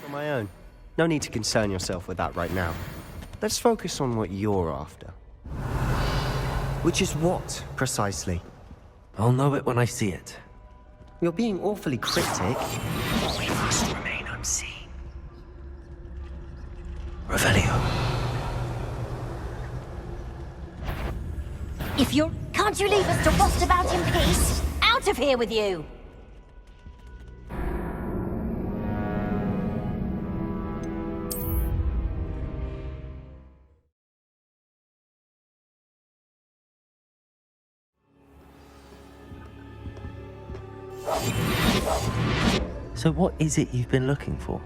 on my own. No need to concern yourself with that right now. Let's focus on what you're after. Which is what, precisely? I'll know it when I see it. You're being awfully cryptic. We must remain unseen. Revelio. If you're... Can't you leave us to rust about in peace? Out of here with you! So what is it you've been looking for?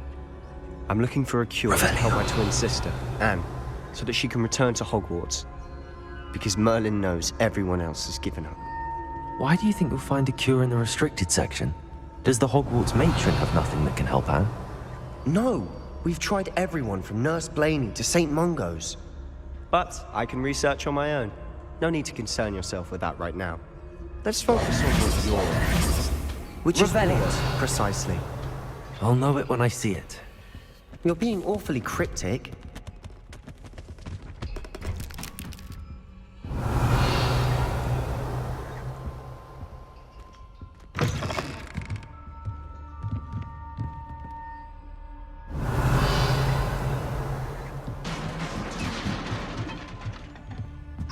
I'm looking for a cure to help my twin sister, Anne, so that she can return to Hogwarts. Because Merlin knows everyone else has given up. Why do you think you'll find a cure in the restricted section? Does the Hogwarts matron have nothing that can help Anne? No! We've tried everyone from Nurse Blaney to St. Mungo's. But I can research on my own. No need to concern yourself with that right now. Let's focus on what you're after. Which is what, precisely? I'll know it when I see it. You're being awfully cryptic.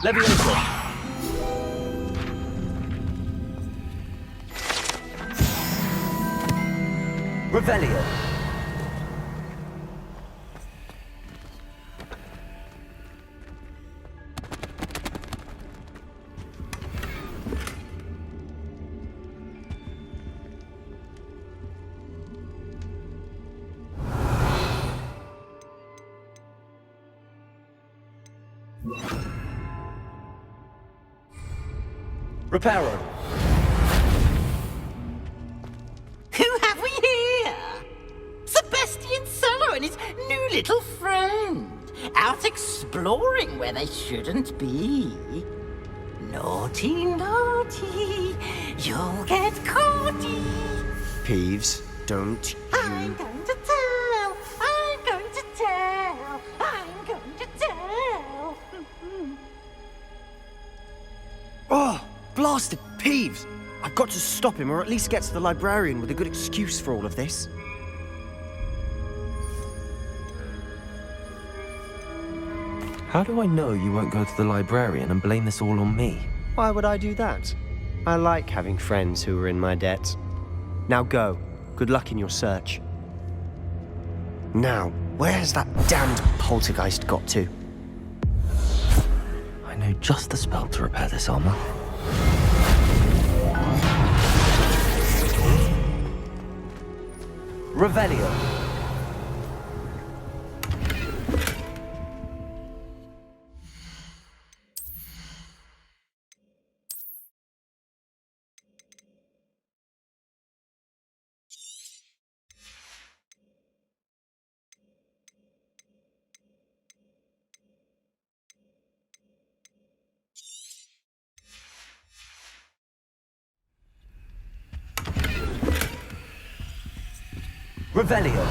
Leviosa! Revelio! Reparo! Who have we here? Sebastian Solo and his new little friend. Out exploring where they shouldn't be. Naughty, naughty. You'll get caughty. Peeves, don't you... I'm going to tell. I'm going to tell. I'm going to tell. Oh, blasted Peeves! I've got to stop him, or at least get to the librarian with a good excuse for all of this. How do I know you won't go to the librarian and blame this all on me? Why would I do that? I like having friends who are in my debt. Now go. Good luck in your search. Now, where's that damned poltergeist got to? I know just the spell to repair this armor. Revelio. Revelio.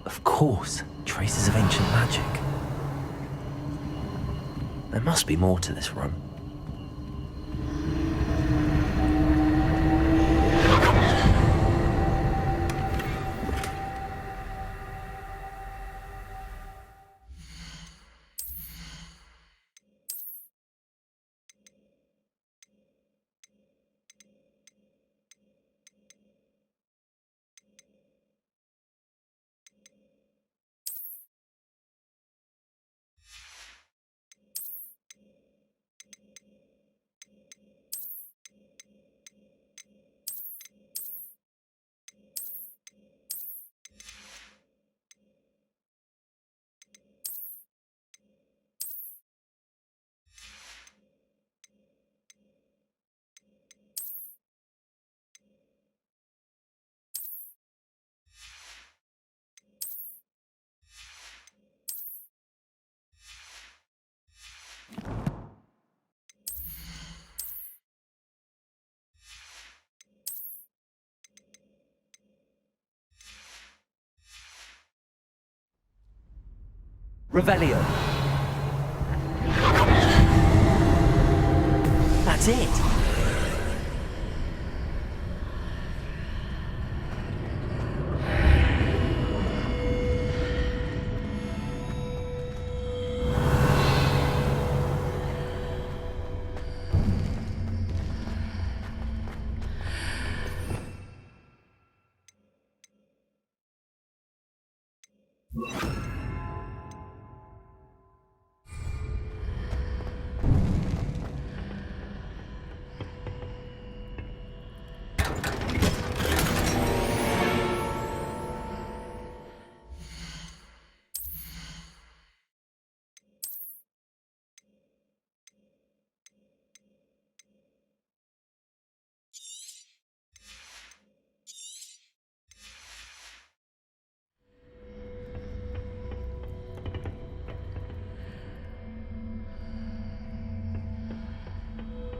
Of course, traces of ancient magic. There must be more to this room. Revelio. That's it.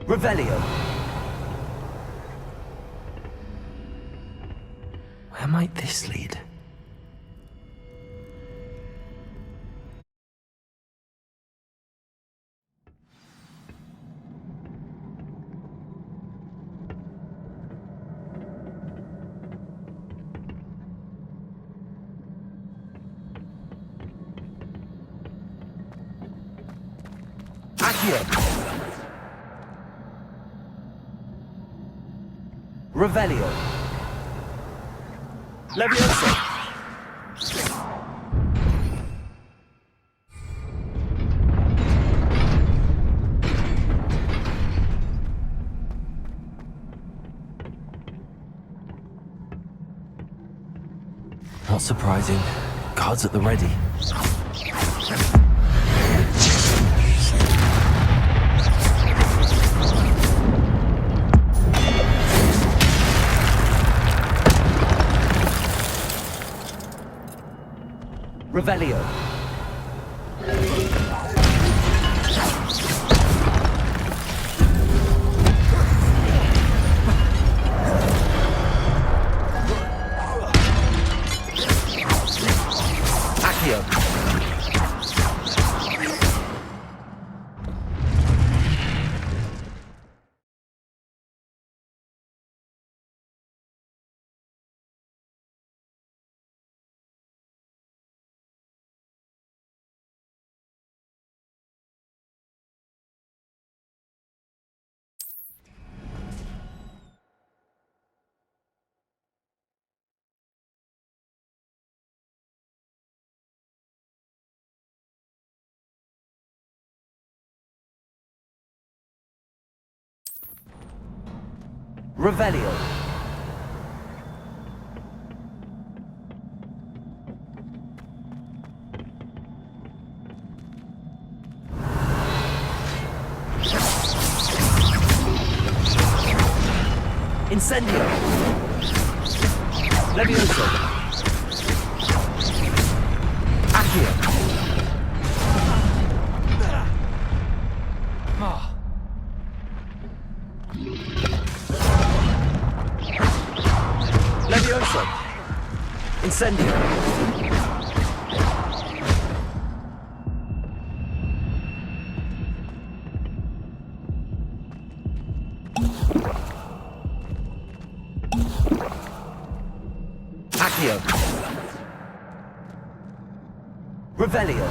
Revelio. Where might this lead? Accio. Revelio. Leviosa. Not surprising. Guards at the ready. Revelio. Revelio. Incendio. Levioso. Accio. Levioso. Incendio. Accio. Revelio.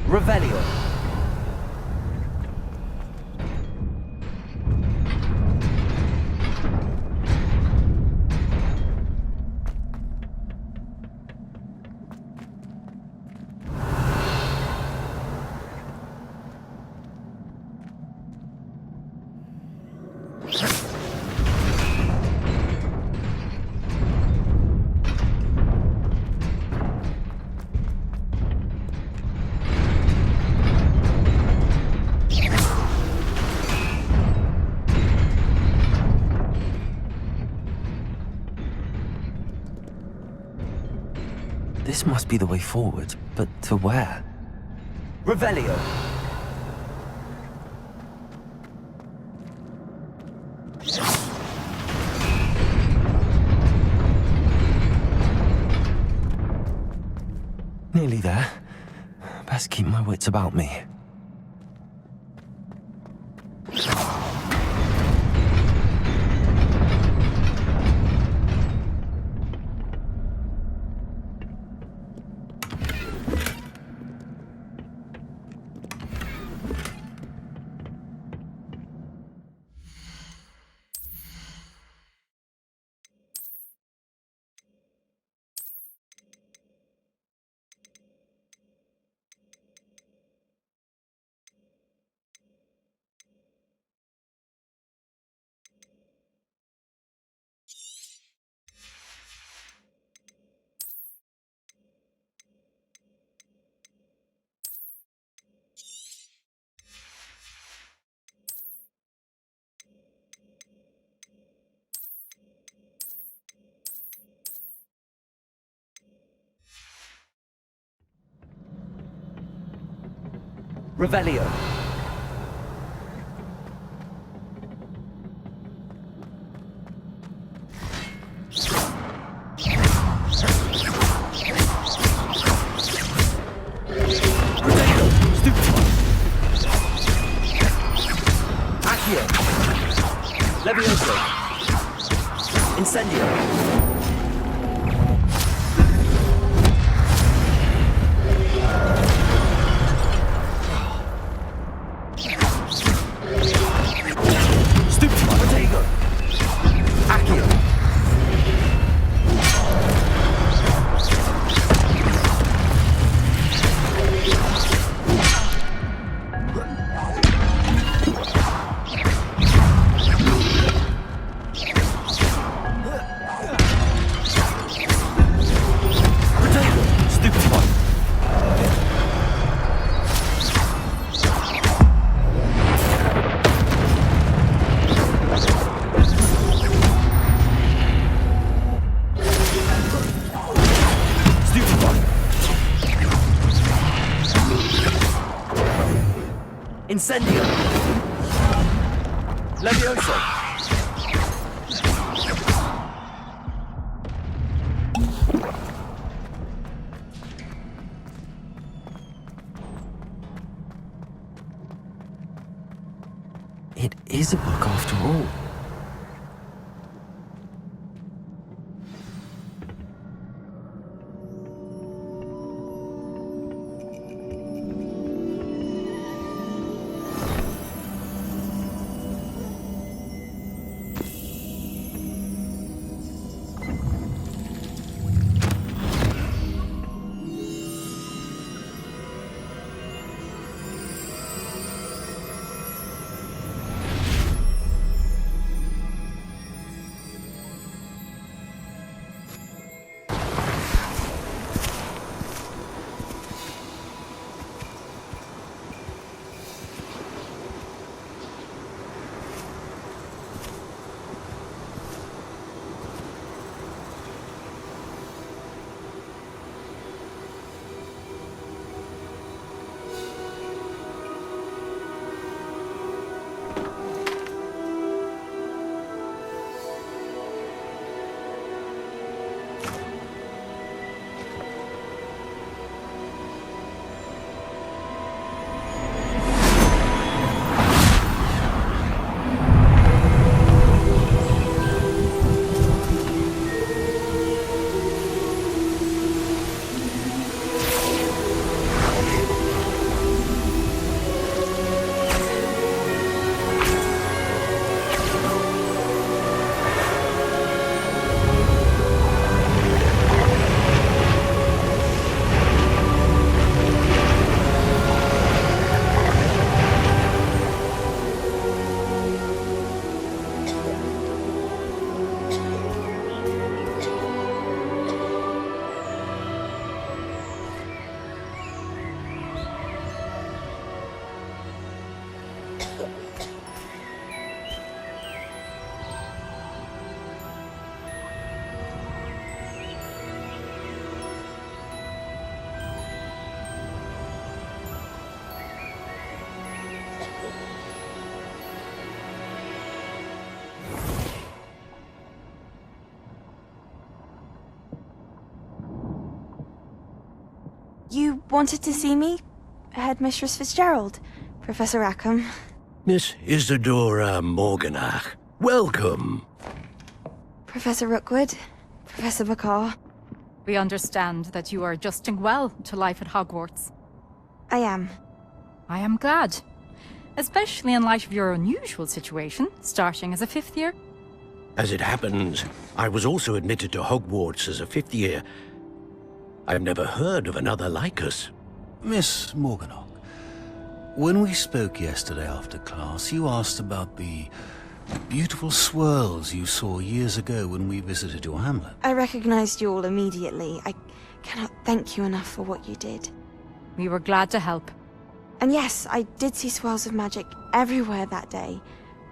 Revelio. This must be the way forward, but to where? Revelio. Nearly there. Best keep my wits about me. Revelio. Accio. Levioso. Incendio. Incendio. Levioso. It is a book after all. You wanted to see me? Headmistress Fitzgerald, Professor Rackham. Miss Isadora Morganach, welcome. Professor Rookwood, Professor McCaw. We understand that you are adjusting well to life at Hogwarts. I am. I am glad. Especially in light of your unusual situation, starting as a 5th year. As it happens, I was also admitted to Hogwarts as a 5th year. I've never heard of another like us. Miss Morganach, when we spoke yesterday after class, you asked about the beautiful swirls you saw years ago when we visited your hamlet. I recognized you all immediately. I cannot thank you enough for what you did. We were glad to help. And yes, I did see swirls of magic everywhere that day.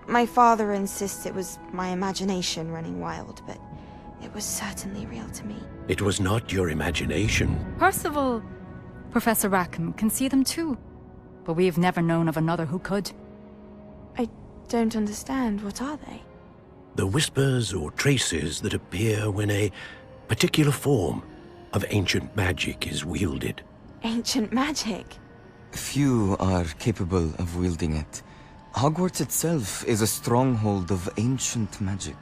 My father insists it was my imagination running wild, but it was certainly real to me. It was not your imagination. Percival, Professor Rackham can see them too. But we have never known of another who could. I don't understand. What are they? The whispers or traces that appear when a particular form of ancient magic is wielded. Ancient magic? Few are capable of wielding it. Hogwarts itself is a stronghold of ancient magic.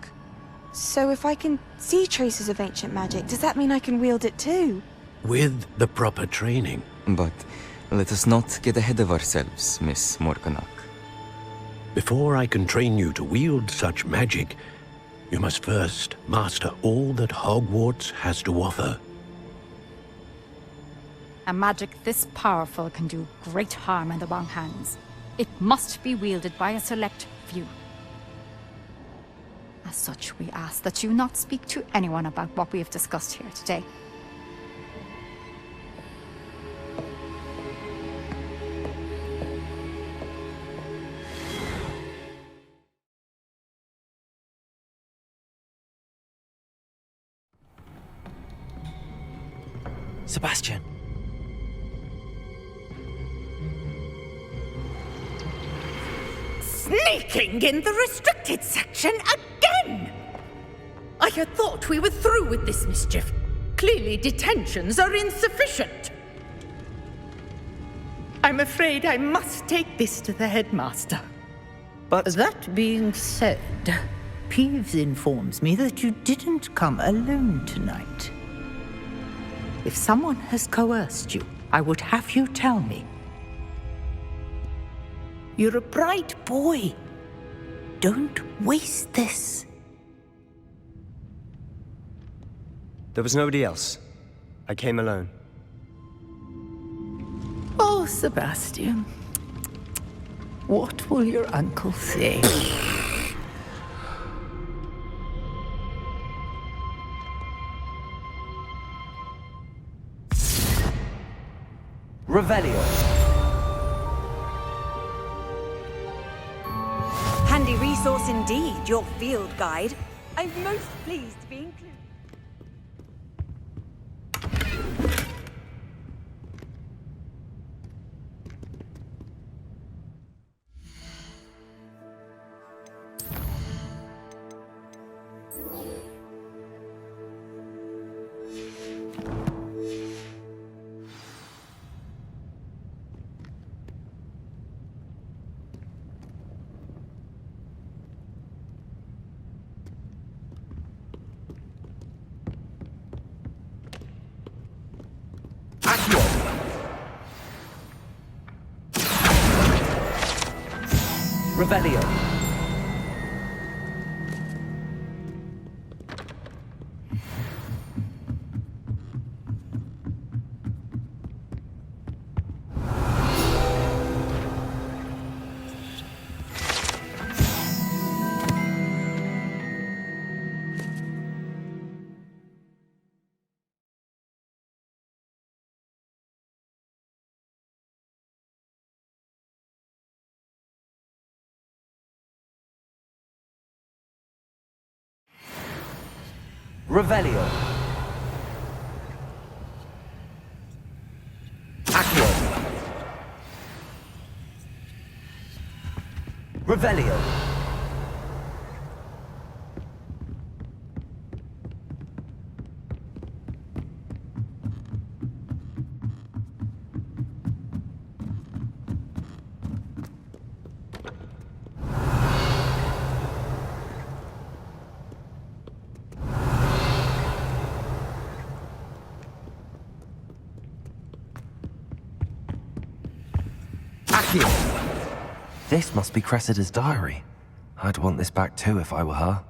So if I can see traces of ancient magic, does that mean I can wield it too? With the proper training. But let us not get ahead of ourselves, Miss Morganach. Before I can train you to wield such magic, you must first master all that Hogwarts has to offer. A magic this powerful can do great harm in the wrong hands. It must be wielded by a select few. As such, we ask that you not speak to anyone about what we have discussed here today. Sebastian. Sneaking in the restricted section again! I had thought we were through with this mischief. Clearly detentions are insufficient. I'm afraid I must take this to the headmaster. But that being said, Peeves informs me that you didn't come alone tonight. If someone has coerced you, I would have you tell me. You're a bright boy. Don't waste this. There was nobody else. I came alone. Oh, Sebastian. What will your uncle say? Revelio. Handy resource indeed, your field guide. I'm most pleased to be included. Revelio. Revelio. Accio. Revelio. Accio! This must be Cressida's diary. I'd want this back too if I were her.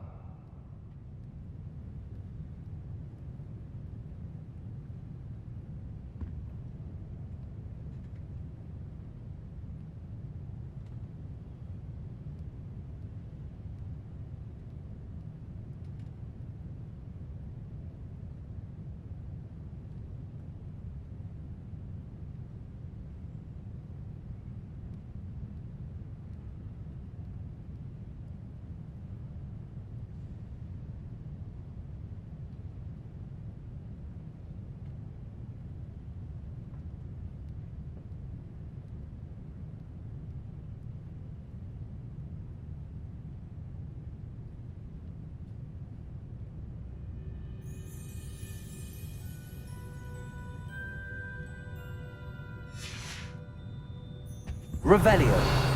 Revelio.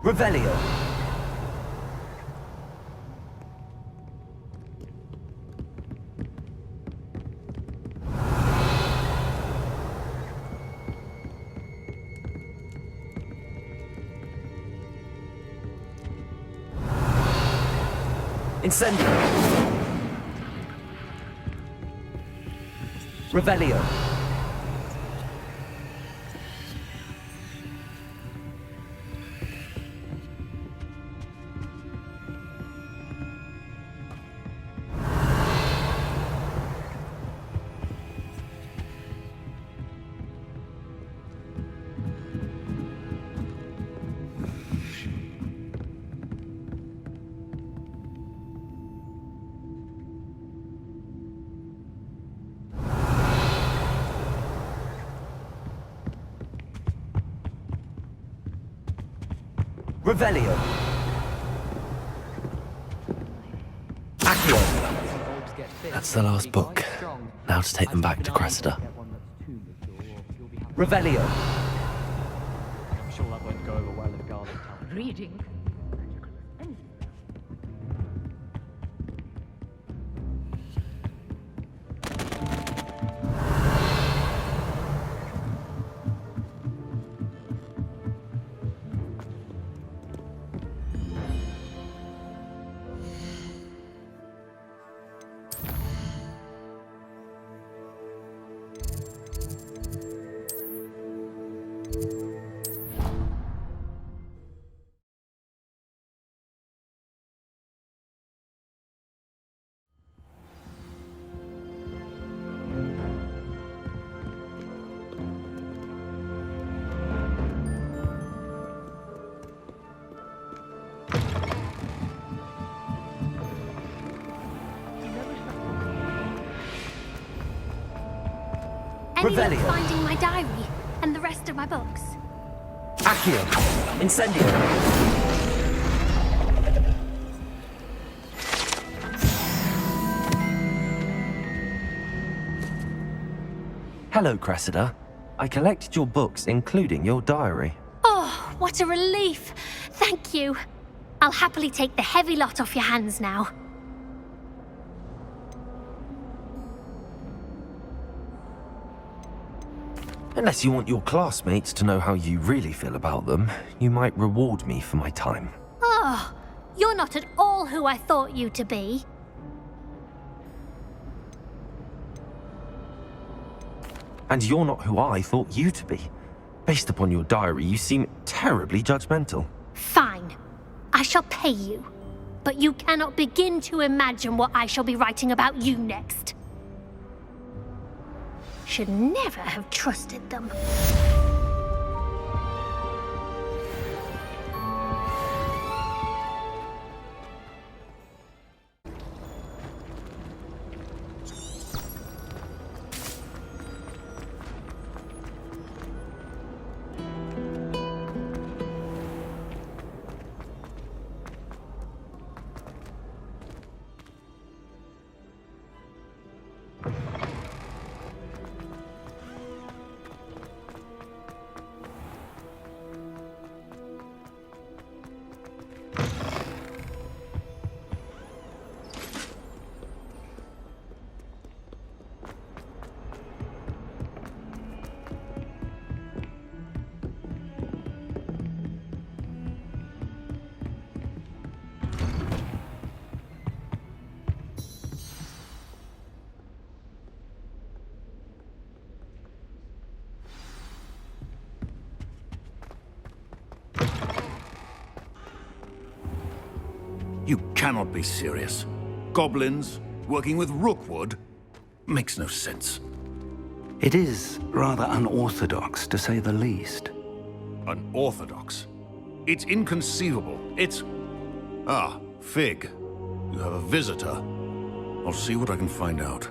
Revelio. Incendio. Revelio. Revelio. Accio. That's the last book. Now to take them back to Cressida. Revelio. I'm sure that won't go over well if Garland tells me. Reading. Any luck Revelio. finding my diary and the rest of my books? Accio. Incendio. Hello, Cressida. I collected your books, including your diary. Oh, what a relief. Thank you. I'll happily take the heavy lot off your hands now. Unless you want your classmates to know how you really feel about them, you might reward me for my time. Oh, you're not at all who I thought you to be. And you're not who I thought you to be. Based upon your diary, you seem terribly judgmental. Fine. I shall pay you. But you cannot begin to imagine what I shall be writing about you next. should never have trusted them. You cannot be serious. Goblins working with Rookwood? Makes no sense. It is rather unorthodox, to say the least. Unorthodox? It's inconceivable. It's... Ah, Fig. You have a visitor. I'll see what I can find out.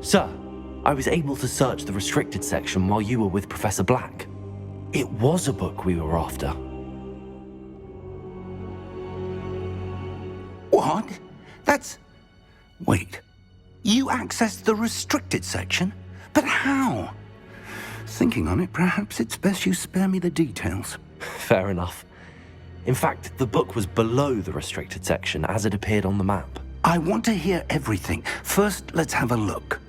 Sir, I was able to search the restricted section while you were with Professor Black. It was a book we were after. What? That's... Wait. You accessed the restricted section? But how? Thinking on it, perhaps it's best you spare me the details. Fair enough. In fact, the book was below the restricted section as it appeared on the map. I want to hear everything. First, let's have a look.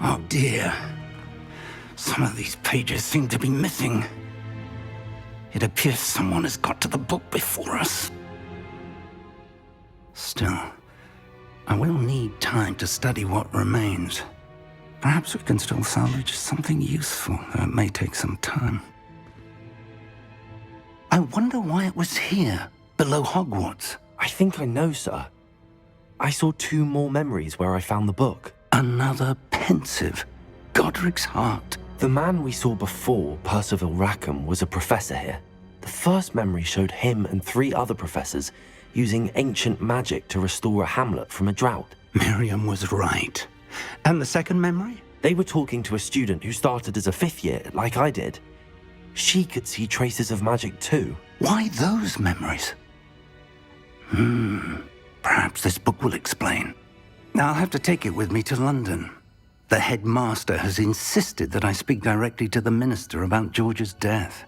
Oh dear. Some of these pages seem to be missing. It appears someone has got to the book before us. Still, I will need time to study what remains. Perhaps we can still salvage something useful, though it may take some time. I wonder why it was here, below Hogwarts. I think I know, sir. I saw 2 more memories where I found the book. Another pensive. Godric's heart. The man we saw before, Percival Rackham, was a professor here. The first memory showed him and 3 other professors using ancient magic to restore a hamlet from a drought. Miriam was right. And the second memory? They were talking to a student who started as a 5th year, like I did. She could see traces of magic too. Why those memories? Perhaps this book will explain. I'll have to take it with me to London. The headmaster has insisted that I speak directly to the minister about George's death.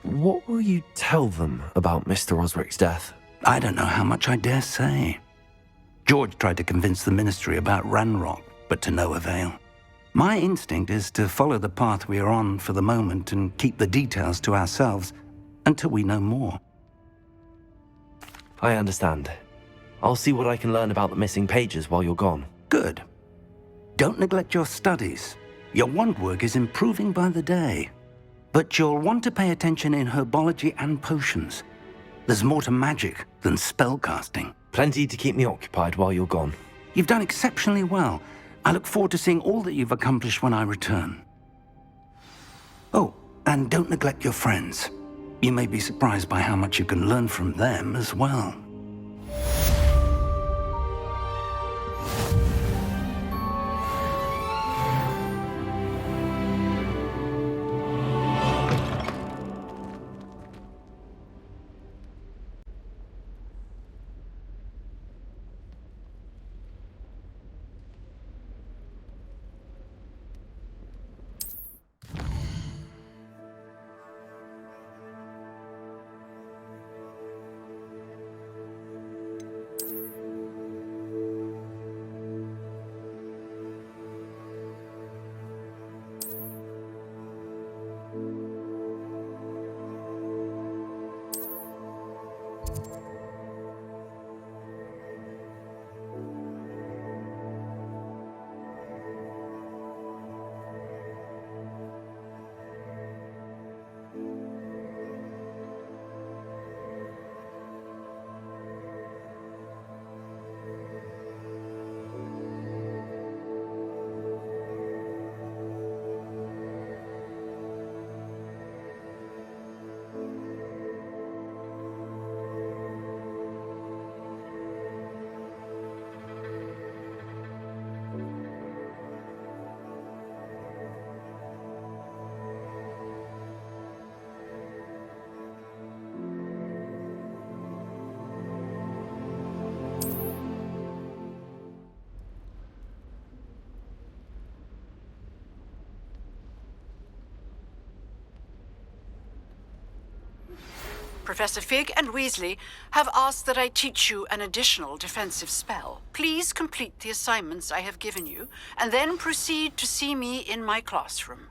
What will you tell them about Mr. Osric's death? I don't know how much I dare say. George tried to convince the ministry about Ranrock, but to no avail. My instinct is to follow the path we are on for the moment and keep the details to ourselves until we know more. I understand. I'll see what I can learn about the missing pages while you're gone. Good. Don't neglect your studies. Your wand work is improving by the day. But you'll want to pay attention in herbology and potions. There's more to magic than spellcasting. Plenty to keep me occupied while you're gone. You've done exceptionally well. I look forward to seeing all that you've accomplished when I return. Oh, and don't neglect your friends. You may be surprised by how much you can learn from them as well. Professor Fig and Weasley have asked that I teach you an additional defensive spell. Please complete the assignments I have given you, and then proceed to see me in my classroom.